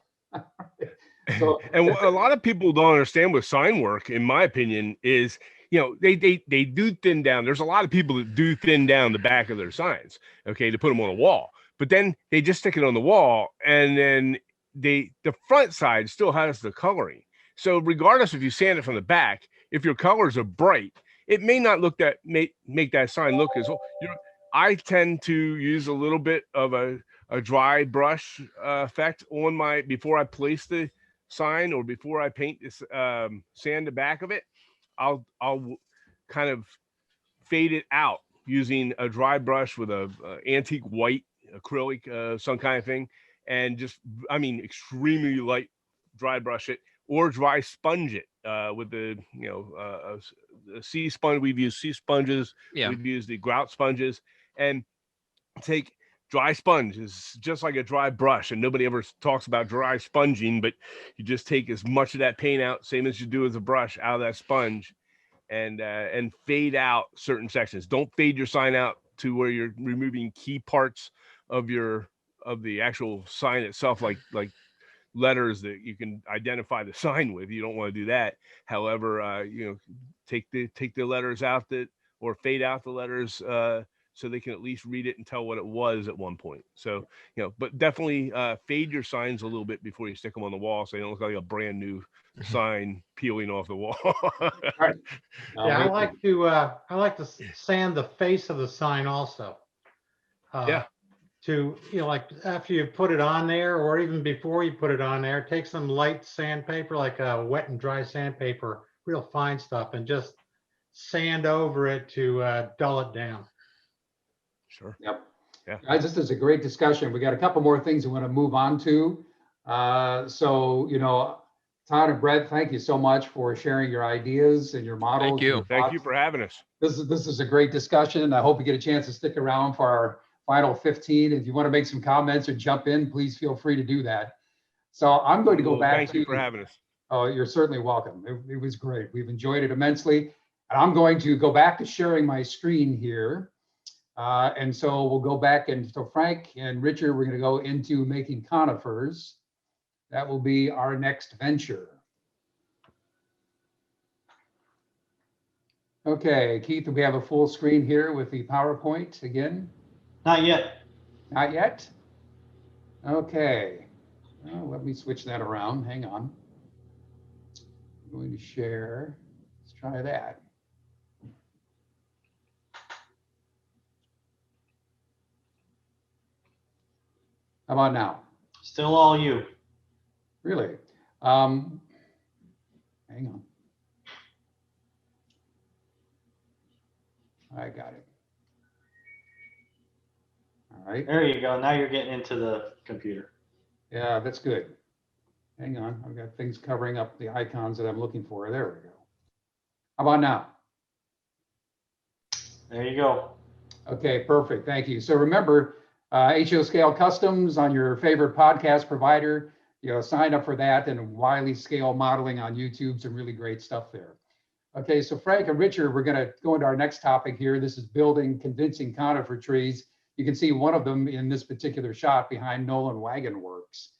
So, and what a lot of people don't understand with sign work, in my opinion, is they do thin down. There's a lot of people that do thin down the back of their signs, okay, to put them on a wall. But then they just stick it on the wall, and then the front side still has the coloring. So regardless if you sand it from the back, if your colors are bright, it may not look make that sign look as well. I tend to use a little bit of a dry brush effect on before I place the sign or before I paint this sand the back of it. I'll kind of fade it out using a dry brush with a antique white acrylic, some kind of thing, and just extremely light dry brush it or dry sponge it with the sea sponge. We've used sea sponges. Yeah. We've used the grout sponges, and take dry sponge is just like a dry brush, and nobody ever talks about dry sponging, but you just take as much of that paint out, same as you do as a brush, out of that sponge, and fade out certain sections. Don't fade your sign out to where you're removing key parts of the actual sign itself, like letters that you can identify the sign with. You don't want to do that. However, take the letters out or fade out the letters so they can at least read it and tell what it was at one point. So, but definitely fade your signs a little bit before you stick them on the wall so they don't look like a brand new sign peeling off the wall.
Right.
Yeah, I like to sand the face of the sign also.
Yeah.
To, like after you put it on there, or even before you put it on there, take some light sandpaper, like a wet and dry sandpaper, real fine stuff, and just sand over it to dull it down.
Sure.
Yep.
Yeah.
Guys, this is a great discussion. We got a couple more things we want to move on to. Todd and Brett, thank you so much for sharing your ideas and your models.
Thank you.
your
Thank you
thoughts.
for having us.
This is a great discussion. I hope you get a chance to stick around for our final 15. If you want to make some comments or jump in, please feel free to do that. So I'm going to go
Well,
back
thank
to.
you for having us.
Oh, you're certainly welcome. It was great. We've enjoyed it immensely. And I'm going to go back to sharing my screen here. And so we'll go back, and so Frank and Richard, we're going to go into making conifers. That will be our next venture. Okay, Keith, we have a full screen here with the PowerPoint again.
Not yet.
Not yet? Okay. Well, let me switch that around. Hang on. I'm going to share. Let's try that. How about now?
Still all you.
Really? Hang on. I got it. All right.
There you go. Now you're getting into the computer.
Yeah, that's good. Hang on. I've got things covering up the icons that I'm looking for. There we go. How about now?
There you go.
Okay, perfect. Thank you. So remember, HO Scale Customs on your favorite podcast provider. Sign up for that, and Wiley Scale Modeling on YouTube. Some really great stuff there. Okay, so Frank and Richard, we're going to go into our next topic here. This is building convincing conifer trees. You can see one of them in this particular shot behind Nolan Wagon Works.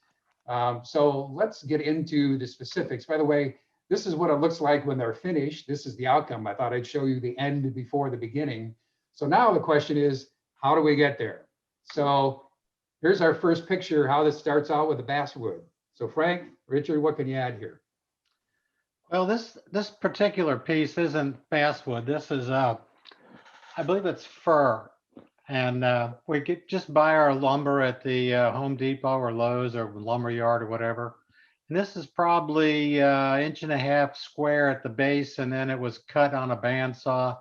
So let's get into the specifics. By the way, this is what it looks like when they're finished. This is the outcome. I thought I'd show you the end before the beginning. So now the question is, how do we get there? So here's our first picture, how this starts out with the basswood. So Frank, Richard, what can you add here?
Well, this particular piece isn't basswood. This is, I believe it's fir. And we could just buy our lumber at the Home Depot or Lowe's or Lumberyard or whatever. And this is probably 1.5 inches square at the base, and then it was cut on a bandsaw,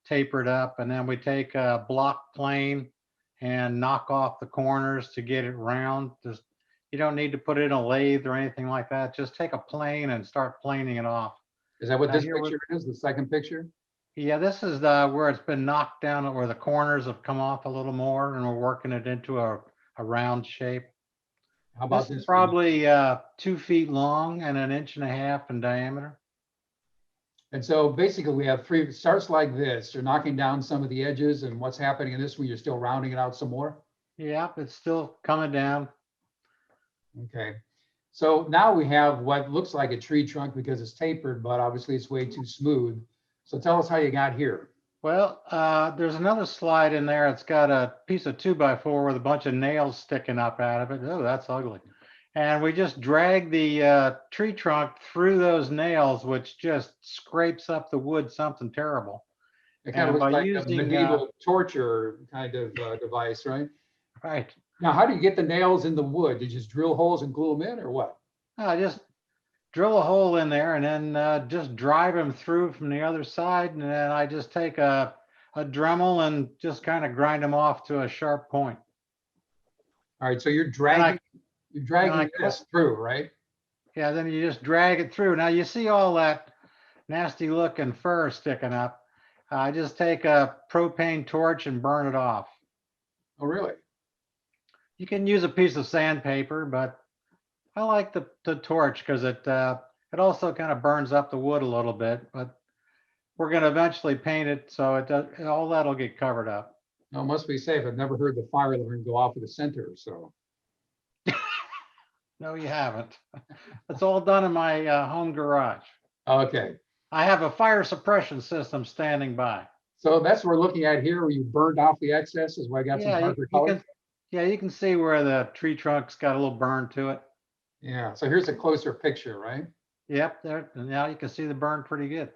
tapered up, and then we take a block plane and knock off the corners to get it round. You don't need to put it in a lathe or anything like that. Just take a plane and start planing it off.
Is that what
Now
this
here
picture is, the second picture?
Yeah, this is where it's been knocked down, where the corners have come off a little more, and we're working it into a round shape.
How about
This is
this one?
probably 2 feet long and 1.5 inches in diameter.
And so basically we have three, it starts like this. You're knocking down some of the edges, and what's happening in this one, you're still rounding it out some more?
Yep, it's still coming down.
Okay. So now we have what looks like a tree trunk because it's tapered, but obviously it's way too smooth. So tell us how you got here.
Well, there's another slide in there. It's got a piece of 2x4 with a bunch of nails sticking up out of it. Oh, that's ugly. And we just drag the tree trunk through those nails, which just scrapes up the wood something terrible.
It kind of
And
looks
by
like a
using,
medieval torture kind of device, right?
Right.
Now, how do you get the nails in the wood? You just drill holes and glue them in, or what?
Just drill a hole in there and then just drive them through from the other side. And then I just take a Dremel and just kind of grind them off to a sharp point.
All right, so you're dragging
I
this through, right?
Yeah, then you just drag it through. Now you see all that nasty looking fur sticking up. I just take a propane torch and burn it off.
Oh, really?
You can use a piece of sandpaper, but I like the torch because it also kind of burns up the wood a little bit. But we're going to eventually paint it, so all that'll get covered up.
No, it must be safe. I've never heard the fire alarm go off at the center, so.
No, you haven't. It's all done in my home garage.
Okay,
I have a fire suppression system standing by.
so that's what we're looking at here, where you burned off the excess, is where I got some
Yeah,
darker
you
color.
can, yeah, you can see where the tree trunk's got a little burn to it.
Yeah, so here's a closer picture, right?
Yep, there, now you can see the burn pretty good.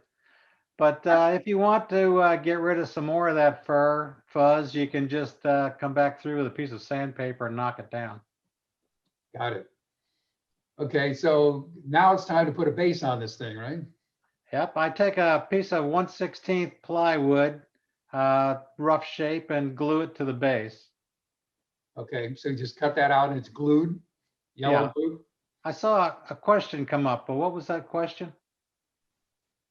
But if you want to get rid of some more of that fur fuzz, you can just come back through with a piece of sandpaper and knock it down.
Got it. Okay, so now it's time to put a base on this thing, right?
Yep, I take a piece of 1/16 plywood, rough shape, and glue it to the base.
Okay, so you just cut that out and it's glued, yellow
Yeah.
glue.
I saw a question come up, but what was that question?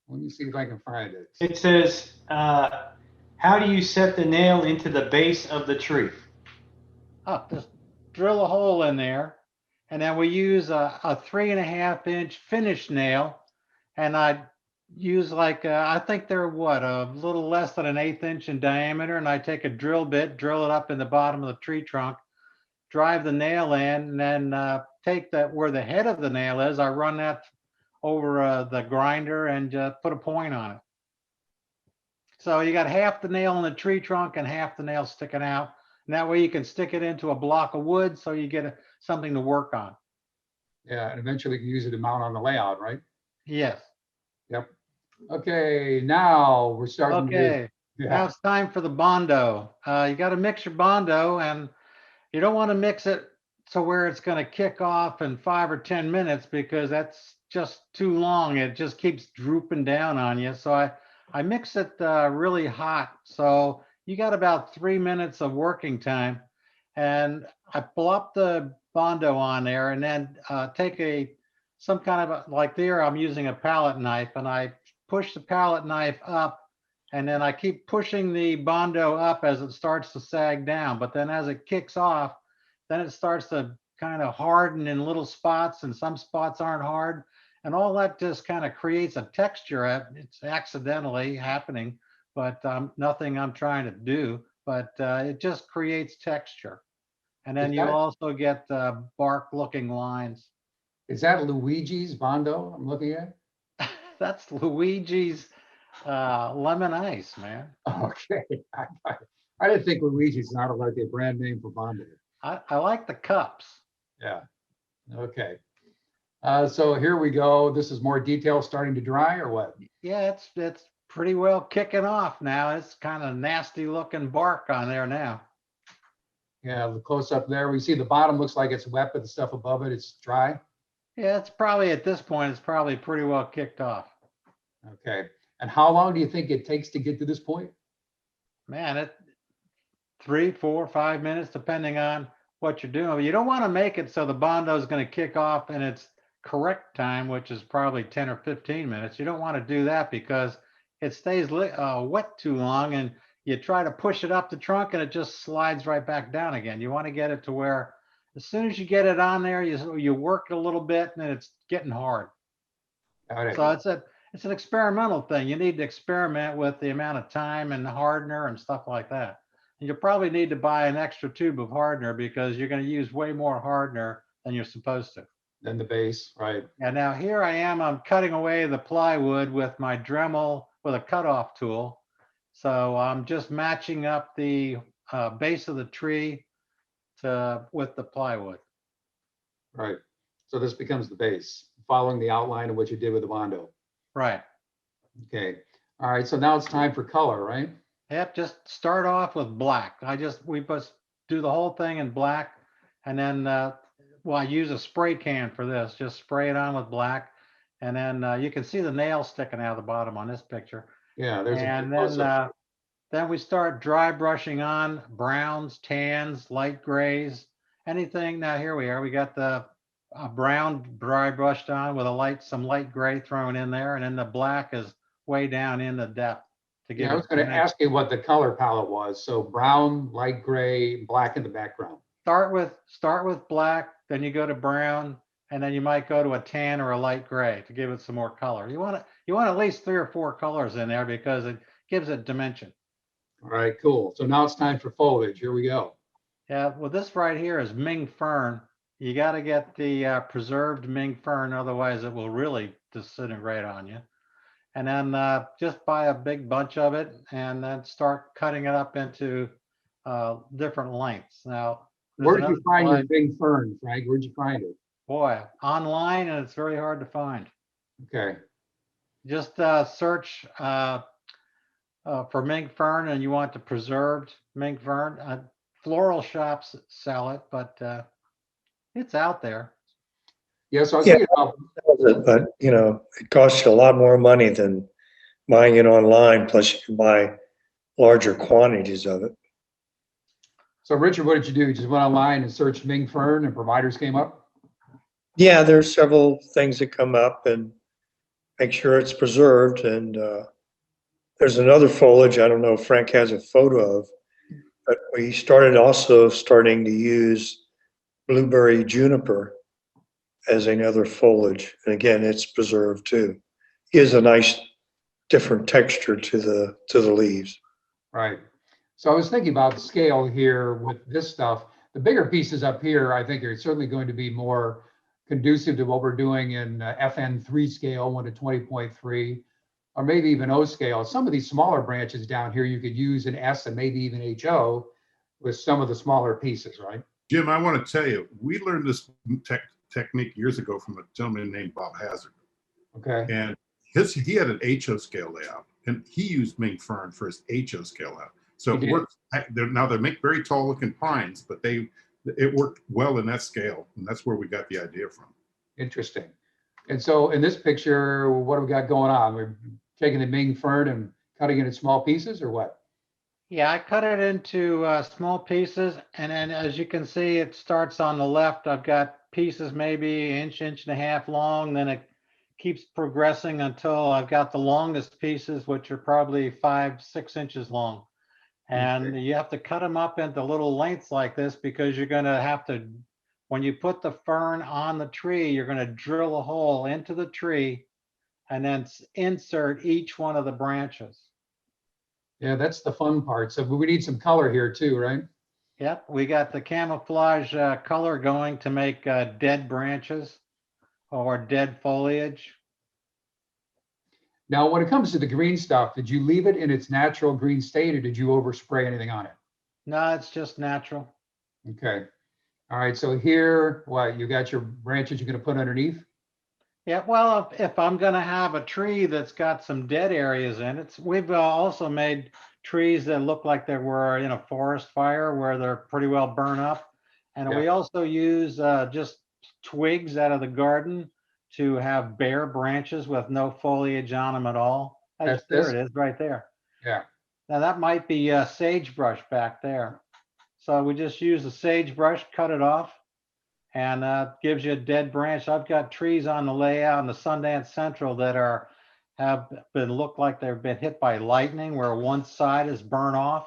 Let me see if I can find it.
It says, how do you set the nail into the base of the tree?
Oh, just drill a hole in there, and then we use a 3.5-inch finish nail, and I use like I think they're what, a little less than an 1/8 inch in diameter, and I take a drill bit, drill it up in the bottom of the tree trunk, drive the nail in, and then take that where the head of the nail is. I run that over the grinder and put a point on it. So you got half the nail in the tree trunk and half the nail sticking out. And that way you can stick it into a block of wood so you get something to work on.
Yeah, and eventually you can use it to mount on the layout, right?
Yes.
Yep. Okay, now we're starting with,
Okay. Now
yeah,
it's time for the Bondo. You got to mix your Bondo, and you don't want to mix it to where it's going to kick off in 5 or 10 minutes because that's just too long. It just keeps drooping down on you. So I mix it really hot. So you got about 3 minutes of working time, and I plop the Bondo on there, and then take some kind of like there I'm using a palette knife, and I push the palette knife up, and then I keep pushing the Bondo up as it starts to sag down. But then as it kicks off, then it starts to kind of harden in little spots, and some spots aren't hard. And all that just kind of creates a texture. It's accidentally happening, but nothing I'm trying to do, but it just creates texture. And then
is
you
that,
also get bark looking lines.
is that Luigi's Bondo I'm looking at?
That's Luigi's lemon ice, man.
Okay, I didn't think Luigi's not like a brand name for Bondo.
I like the cups.
Yeah, okay. So here we go. This is more detail starting to dry or what?
Yeah, it's pretty well kicking off now. It's kind of nasty looking bark on there now.
Yeah, the close up there, we see the bottom looks like it's wet, but the stuff above it, it's dry.
Yeah, it's probably at this point, it's probably pretty well kicked off.
Okay, and how long do you think it takes to get to this point?
Man, it 3, 4, 5 minutes, depending on what you're doing. You don't want to make it so the Bondo is going to kick off in its correct time, which is probably 10 or 15 minutes. You don't want to do that because it stays wet too long, and you try to push it up the trunk and it just slides right back down again. You want to get it to where as soon as you get it on there, you work it a little bit and then it's getting hard.
Got it.
So it's an experimental thing. You need to experiment with the amount of time and the hardener and stuff like that. And you'll probably need to buy an extra tube of hardener because you're going to use way more hardener than you're supposed to.
Then the base, right?
And now here I am, I'm cutting away the plywood with my Dremel with a cutoff tool. So I'm just matching up the base of the tree with the plywood.
Right. So this becomes the base, following the outline of what you did with the Bondo.
Right.
Okay. All right. So now it's time for color, right?
Yep. Just start off with black. We just do the whole thing in black, and then well, I use a spray can for this. Just spray it on with black, and then you can see the nail sticking out of the bottom on this picture.
Yeah. There's
And
a close-up.
then we start dry brushing on browns, tans, light grays, anything. Now here we are. We got the brown dry brushed on with some light gray thrown in there, and then the black is way down in the depth to give
Yeah, I was going to ask you what the color palette was. So brown, light gray, black in the background.
Start with black, then you go to brown, and then you might go to a tan or a light gray to give it some more color. You want at least 3 or 4 colors in there because it gives it dimension.
All right, cool. So now it's time for foliage. Here we go.
Yeah, well, this right here is Ming fern. You got to get the preserved Ming fern, otherwise it will really disintegrate on you. And then just buy a big bunch of it and then start cutting it up into different lengths. Now, there's
Where did
another
you find your
slide.
big fern, Frank? Where'd you find it?
Boy, online, and it's very hard to find.
Okay.
Just search for Ming fern and you want the preserved Ming fern. Floral shops sell it, but it's out there.
Yeah, so I was
Yeah.
thinking about,
But, you know, it costs you a lot more money than buying it online, plus you can buy larger quantities of it.
so Richard, what did you do? You just went online and searched Ming fern and providers came up?
Yeah, there's several things that come up and make sure it's preserved. And there's another foliage I don't know if Frank has a photo of, but we starting to use blueberry juniper as another foliage. And again, it's preserved too. Gives a nice different texture to the leaves.
Right. So I was thinking about the scale here with this stuff. The bigger pieces up here, I think are certainly going to be more conducive to what we're doing in FN3 scale, 1 to 20.3, or maybe even O scale. Some of these smaller branches down here, you could use an S and maybe even HO with some of the smaller pieces, right?
Jim, I want to tell you, we learned this technique years ago from a gentleman named Bob Hazard.
Okay.
And he had an HO scale layout, and he used Ming fern for his HO scale layout. So
He
it
did.
works. Now they make very tall looking pines, but it worked well in that scale, and that's where we got the idea from.
Interesting. And so in this picture, what do we got going on? We're taking the Ming fern and cutting it in small pieces or what?
Yeah, I cut it into small pieces, and then as you can see, it starts on the left. I've got pieces maybe inch and a half long, then it keeps progressing until I've got the longest pieces, which are probably 5-6 inches long. And
Okay.
you have to cut them up into little lengths like this because you're going to have to, when you put the fern on the tree, you're going to drill a hole into the tree and then insert each one of the branches.
Yeah, that's the fun part. So we need some color here too, right?
Yep, we got the camouflage color going to make dead branches or dead foliage.
Now, when it comes to the green stuff, did you leave it in its natural green state or did you overspray anything on it?
No, it's just natural.
Okay. All right. So here, what, you got your branches you're going to put underneath?
Yeah, well, if I'm going to have a tree that's got some dead areas in it, we've also made trees that look like they were in a forest fire where they're pretty well burned up. And
Yeah.
we also use just twigs out of the garden to have bare branches with no foliage on them at all.
That's
There
this?
it is right there.
Yeah.
Now that might be sagebrush back there. So we just use the sagebrush, cut it off, and gives you a dead branch. I've got trees on the layout in the Sundance Central that have been look like they've been hit by lightning, where one side is burnt off,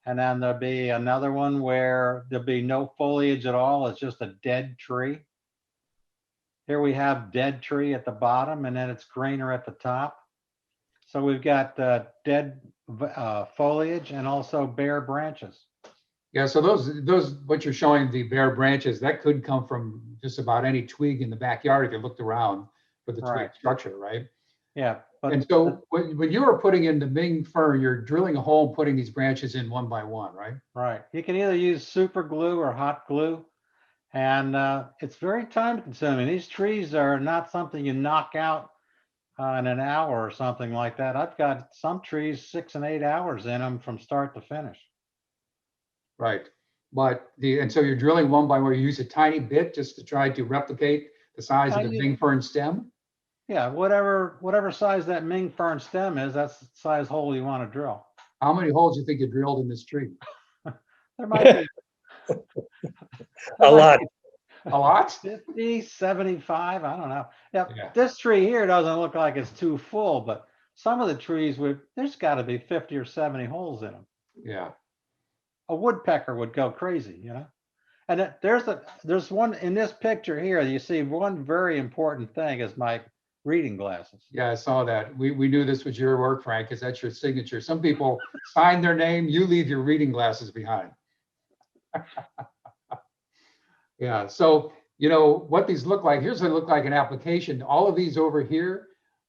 and then there'll be another one where there'll be no foliage at all. It's just a dead tree. Here we have dead tree at the bottom, and then it's greener at the top. So we've got dead foliage and also bare branches.
Yeah. So those, what you're showing, the bare branches, that could come from just about any twig in the backyard if you looked around for the twig
Right.
structure, right?
Yeah. But
And so when you are putting in the Ming fern, you're drilling a hole and putting these branches in one by one, right?
right. You can either use super glue or hot glue. And it's very time consuming. These trees are not something you knock out in an hour or something like that. I've got some trees 6 and 8 hours in them from start to finish.
Right. But and so you're drilling one by one, you use a tiny bit just to try to replicate the size of the Ming fern stem?
Yeah, whatever size that Ming fern stem is, that's the size hole you want to drill.
How many holes do you think you drilled in this tree?
There might be
A lot.
A lot?
50, 75, I don't know. Yeah,
Yeah.
this tree here doesn't look like it's too full, but some of the trees there's got to be 50 or 70 holes in them.
Yeah.
A woodpecker would go crazy, you know? And there's one in this picture here, you see one very important thing is my reading glasses.
Yeah, I saw that. We knew this was your work, Frank, because that's your signature. Some people sign their name, you leave your reading glasses behind. Yeah, so you know what these look like. Here's what they look like in application. All of these over here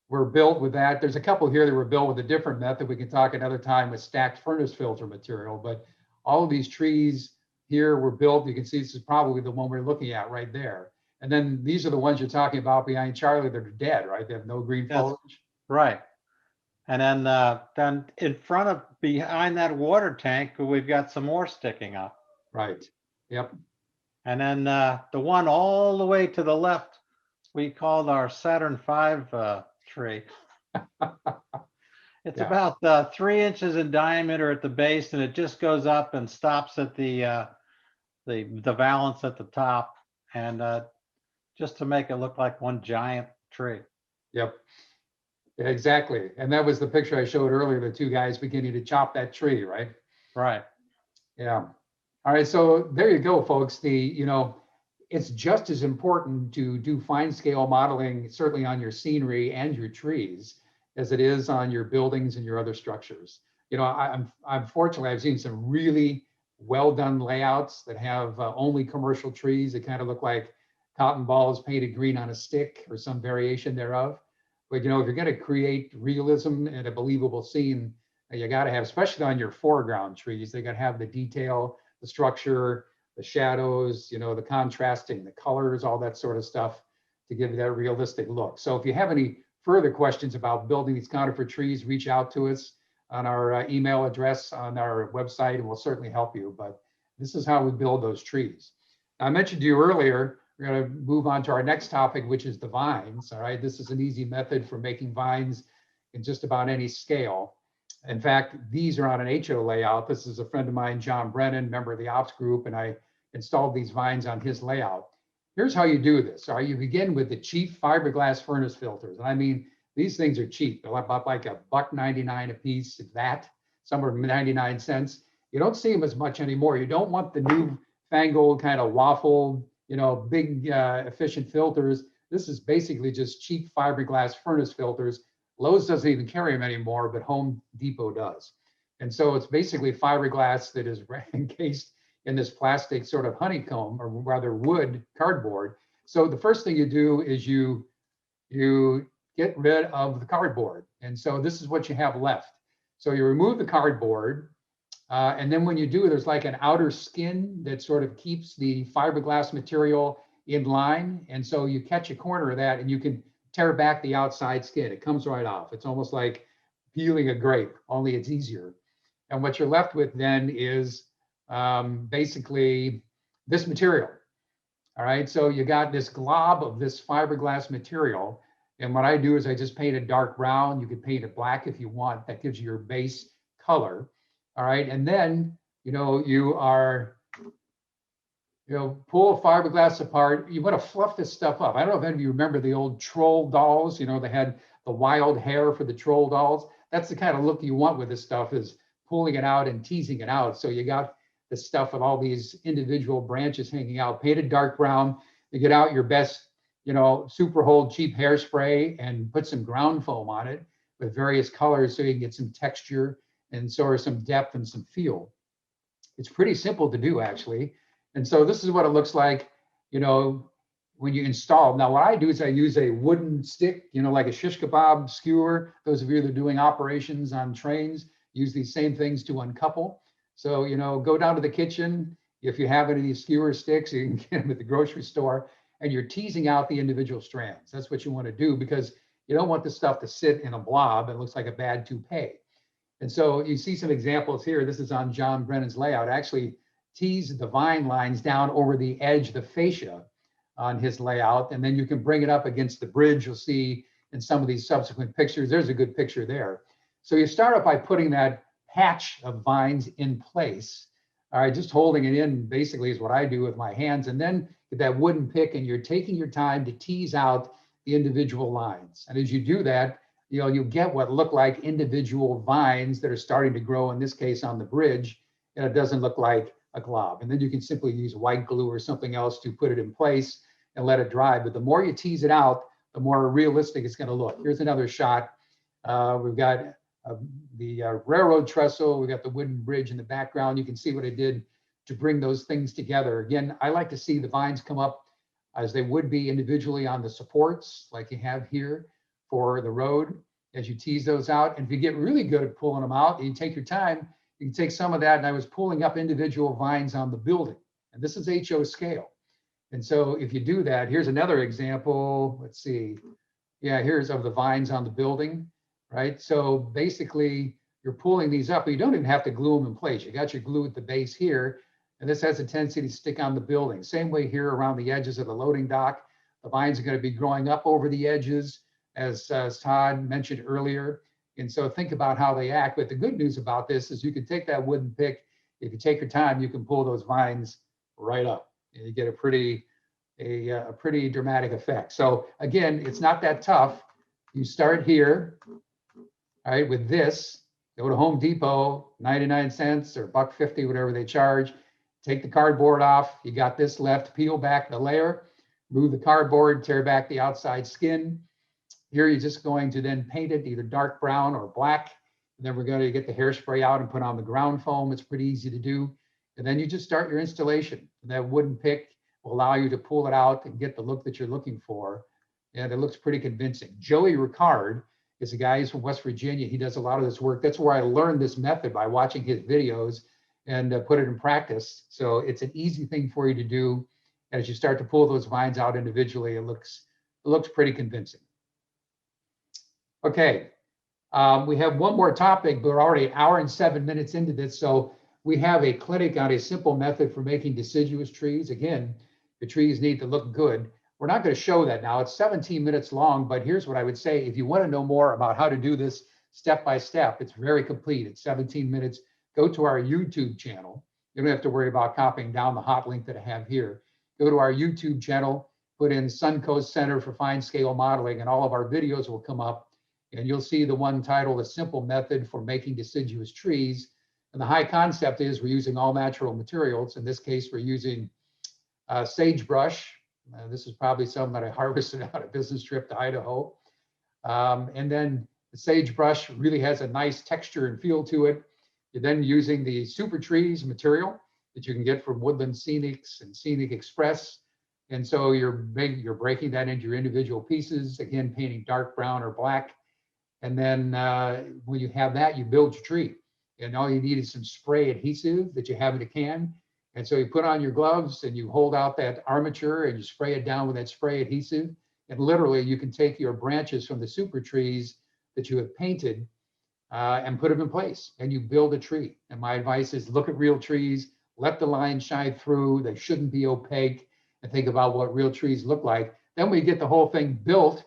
were built with that. There's a couple here that were built with a different method. We can talk another time with stacked furnace filter material, but all of these trees here were built. You can see this is probably the one we're looking at right there. And then these are the ones you're talking about behind Charlie that are dead, right? They have no green
Yes.
foliage.
Right. And then in front of, behind that water tank, we've got some more sticking up.
Right. Yep.
And then the one all the way to the left, we called our Saturn V tree. It's
Yeah.
about 3 inches in diameter at the base, and it just goes up and stops at the valance at the top, and just to make it look like one giant tree.
Yep. Yeah, exactly. And that was the picture I showed earlier, the two guys beginning to chop that tree, right?
Right.
Yeah. All right. So there you go, folks. It's just as important to do fine scale modeling, certainly on your scenery and your trees, as it is on your buildings and your other structures. I'm fortunately, I've seen some really well done layouts that have only commercial trees that kind of look like cotton balls painted green on a stick or some variation thereof. But if you're going to create realism and a believable scene, you got to have, especially on your foreground trees, they got to have the detail, the structure, the shadows, the contrasting, the colors, all that sort of stuff to give you that realistic look. So if you have any further questions about building these conifer trees, reach out to us on our email address on our website, and we'll certainly help you. But this is how we build those trees. I mentioned to you earlier, we're going to move on to our next topic, which is the vines. All right, this is an easy method for making vines in just about any scale. In fact, these are on an HO layout. This is a friend of mine, John Brennan, member of the ops group, and I installed these vines on his layout. Here's how you do this. All right, you begin with the cheap fiberglass furnace filters. And I mean, these things are cheap. They're about like $1.99 a piece, if that, somewhere 99 cents. You don't see them as much anymore. You don't want the new fangled kind of waffled, big efficient filters. This is basically just cheap fiberglass furnace filters. Lowe's doesn't even carry them anymore, but Home Depot does. And so it's basically fiberglass that is encased in this plastic sort of honeycomb, or rather wood cardboard. So the first thing you do is you get rid of the cardboard. And so this is what you have left. So you remove the cardboard, and then when you do, there's like an outer skin that sort of keeps the fiberglass material in line. And so you catch a corner of that and you can tear back the outside skin. It comes right off. It's almost like peeling a grape, only it's easier. And what you're left with then is basically this material. All right, so you got this glob of this fiberglass material. And what I do is I just paint it dark brown. You could paint it black if you want. That gives you your base color. All right, and then, you are, pull fiberglass apart. You want to fluff this stuff up. I don't know if any of you remember the old troll dolls. They had the wild hair for the troll dolls. That's the kind of look you want with this stuff, is pulling it out and teasing it out. So you got the stuff with all these individual branches hanging out, painted dark brown. You get out your best, super hold cheap hairspray and put some ground foam on it with various colors so you can get some texture and sort of some depth and some feel. It's pretty simple to do, actually. And so this is what it looks like, when you install. Now, what I do is I use a wooden stick, like a shish kebab skewer. Those of you that are doing operations on trains use these same things to uncouple. So, go down to the kitchen. If you have any of these skewer sticks, you can get them at the grocery store, and you're teasing out the individual strands. That's what you want to do, because you don't want the stuff to sit in a blob. It looks like a bad toupee. And so you see some examples here. This is on John Brennan's layout. Actually tease the vine lines down over the edge, the fascia on his layout. And then you can bring it up against the bridge. You'll see in some of these subsequent pictures, there's a good picture there. So you start up by putting that patch of vines in place. All right, just holding it in basically is what I do with my hands. And then get that wooden pick, and you're taking your time to tease out the individual lines. And as you do that, you get what look like individual vines that are starting to grow, in this case on the bridge, and it doesn't look like a glob. And then you can simply use white glue or something else to put it in place and let it dry. But the more you tease it out, the more realistic it's going to look. Here's another shot. We've got the railroad trestle. We've got the wooden bridge in the background. You can see what I did to bring those things together. Again, I like to see the vines come up as they would be individually on the supports like you have here for the road as you tease those out. And if you get really good at pulling them out, and you take your time, you can take some of that. And I was pulling up individual vines on the building, and this is HO scale. And so if you do that, here's another example. Let's see. Yeah, here's of the vines on the building, right? So basically you're pulling these up, but you don't even have to glue them in place. You got your glue at the base here, and this has a tendency to stick on the building. Same way here around the edges of the loading dock. The vines are going to be growing up over the edges, as Todd mentioned earlier. And so think about how they act. But the good news about this is you can take that wooden pick. If you take your time, you can pull those vines right up. And you get a pretty dramatic effect. So again, it's not that tough. You start here, all right, with this. Go to Home Depot, 99 cents or $1.50, whatever they charge. Take the cardboard off. You got this left. Peel back the layer, remove the cardboard, tear back the outside skin. Here you're just going to then paint it either dark brown or black. And then we're going to get the hairspray out and put on the ground foam. It's pretty easy to do. And then you just start your installation. And that wooden pick will allow you to pull it out and get the look that you're looking for. And it looks pretty convincing. Joey Ricard is a guy who's from West Virginia. He does a lot of this work. That's where I learned this method, by watching his videos and put it in practice. So it's an easy thing for you to do. And as you start to pull those vines out individually, it looks pretty convincing. Okay, we have one more topic, but we're already an hour and 7 minutes into this. So we have a clinic on a simple method for making deciduous trees. Again, the trees need to look good. We're not going to show that now. It's 17 minutes long, but here's what I would say. If you want to know more about how to do this step by step, it's very complete. It's 17 minutes. Go to our YouTube channel. You don't have to worry about copying down the hot link that I have here. Go to our YouTube channel, put in Suncoast Center for Finescale Modeling, and all of our videos will come up. And you'll see the one titled A Simple Method for Making Deciduous Trees. And the high concept is we're using all natural materials. In this case, we're using sagebrush. This is probably some that I harvested on a business trip to Idaho. And then the sagebrush really has a nice texture and feel to it. You're then using the Super Trees material that you can get from Woodland Scenics and Scenic Express. And so you're breaking that into your individual pieces, again, painting dark brown or black. And then when you have that, you build your tree. And all you need is some spray adhesive that you have in a can. And so you put on your gloves and you hold out that armature and you spray it down with that spray adhesive. And literally you can take your branches from the super trees that you have painted and put them in place, and you build a tree. And my advice is look at real trees, let the lines shine through. They shouldn't be opaque, and think about what real trees look like. Then we get the whole thing built.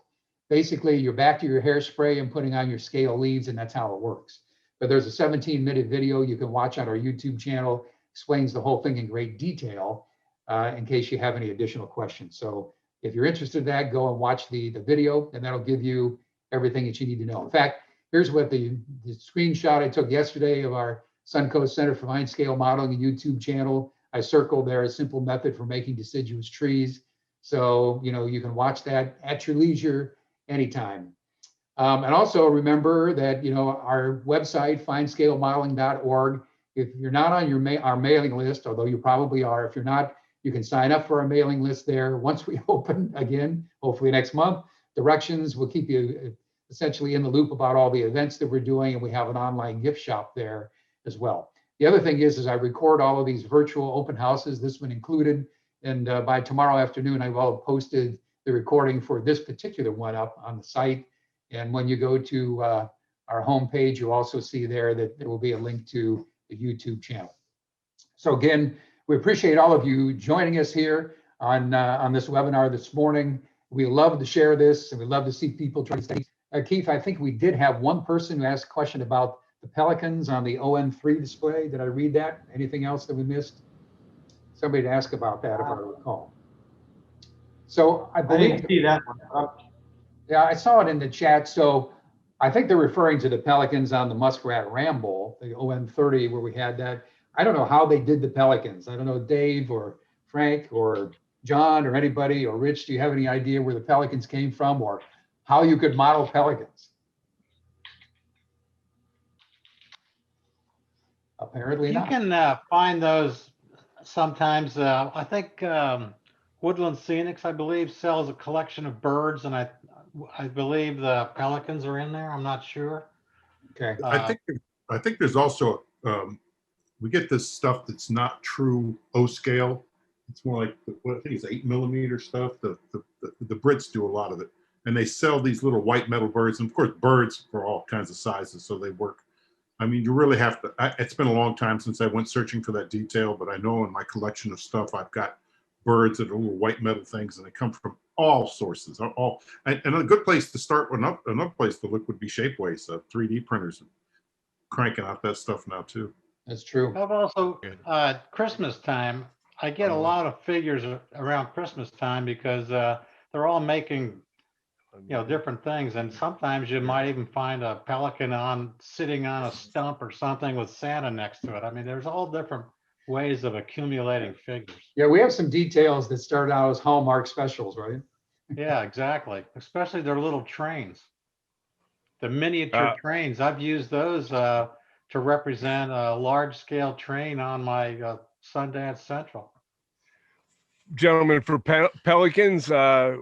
Basically, you're back to your hairspray and putting on your scale leaves, and that's how it works. But there's a 17-minute video you can watch on our YouTube channel, explains the whole thing in great detail in case you have any additional questions. So if you're interested in that, go and watch the video, and that'll give you everything that you need to know. In fact, here's what the screenshot I took yesterday of our Suncoast Center for Finescale Modeling and YouTube channel. I circled there a simple method for making deciduous trees. So, you can watch that at your leisure anytime. And also remember that, our website, finescalemodeling.org, if you're not on our mailing list, although you probably are, if you're not, you can sign up for our mailing list there. Once we open again, hopefully next month, directions will keep you essentially in the loop about all the events that we're doing, and we have an online gift shop there as well. The other thing is I record all of these virtual open houses, this one included, and by tomorrow afternoon, I will have posted the recording for this particular one up on the site. And when you go to our homepage, you'll also see there that there will be a link to the YouTube channel. So again, we appreciate all of you joining us here on this webinar this morning. We love to share this, and we love to see people try to study. Keith, I think we did have one person who asked a question about the pelicans on the ON3 display. Did I read that? Anything else that we missed? Somebody to ask about that, if I recall. So I believe.
I didn't see that one.
Yeah, I saw it in the chat. So I think they're referring to the pelicans on the Muskrat Ramble, the ON30, where we had that. I don't know how they did the pelicans. I don't know, Dave or Frank or John or anybody or Rich, do you have any idea where the pelicans came from or how you could model pelicans? Apparently
You
not.
can find those sometimes, I think Woodland Scenics, I believe, sells a collection of birds, and I believe the pelicans are in there. I'm not sure.
Okay.
I think there's also we get this stuff that's not true O scale. It's more like what I think is 8mm stuff. The Brits do a lot of it, and they sell these little white metal birds. And of course, birds for all kinds of sizes, so they work. I mean, you really have to. It's been a long time since I went searching for that detail, but I know in my collection of stuff, I've got birds that are little white metal things, and they come from all sources. And a good place to start. Another place to look would be Shapeways, 3D printers, cranking out that stuff now too.
That's true.
I've also, Christmas time, I get a lot of figures around Christmas time because they're all making, different things. And sometimes you might even find a pelican sitting on a stump or something with Santa next to it. I mean, there's all different ways of accumulating figures.
Yeah, we have some details that start out as Hallmark specials, right?
Yeah, exactly. Especially their little trains. The miniature trains, I've used those to represent a large scale train on my Sundance Central.
Gentlemen, for pelicans,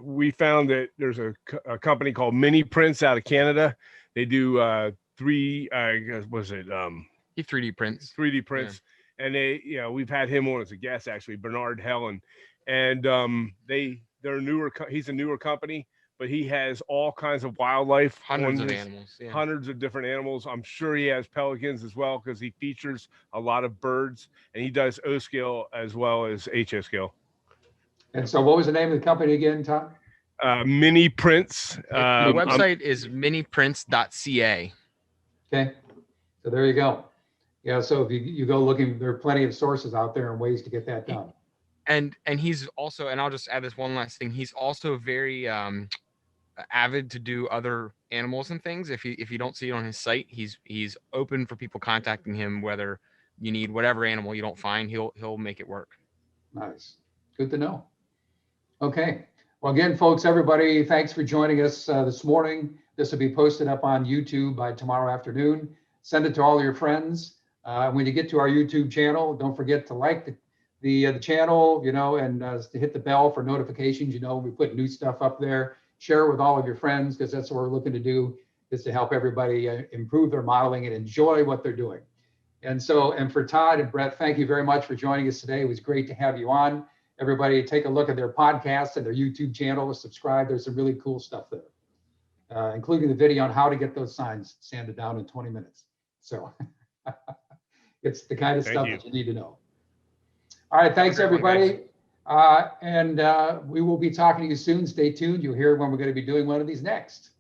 we found that there's a company called Mini Prints out of Canada. They do he
3D prints.
3D prints, and we've had him on as a guest actually, Bernard Helen, and they're newer. He's a newer company, but he has all kinds of wildlife,
Hundreds of animals. Yeah.
hundreds of different animals. I'm sure he has pelicans as well because he features a lot of birds, and he does O scale as well as HO scale.
And so what was the name of the company again, Todd?
Mini Prints.
The website is miniprints.ca.
Okay. So there you go. Yeah. So if you go looking, there are plenty of sources out there and ways to get that done.
And he's also, and I'll just add this one last thing. He's also very avid to do other animals and things. If you don't see it on his site, he's open for people contacting him, whether you need whatever animal you don't find, he'll make it work.
Nice. Good to know. Okay. Well, again, folks, everybody, thanks for joining us this morning. This will be posted up on YouTube by tomorrow afternoon. Send it to all your friends. When you get to our YouTube channel, don't forget to like the channel, and to hit the bell for notifications. We put new stuff up there. Share it with all of your friends, because that's what we're looking to do, is to help everybody improve their modeling and enjoy what they're doing. And for Todd and Brett, thank you very much for joining us today. It was great to have you on. Everybody take a look at their podcast and their YouTube channel, subscribe. There's some really cool stuff there, including the video on how to get those signs sanded down in 20 minutes. So it's the kind of stuff that you need to know. All right, thanks everybody. And we will be talking to you soon. Stay tuned. You'll hear when we're going to be doing one of these next.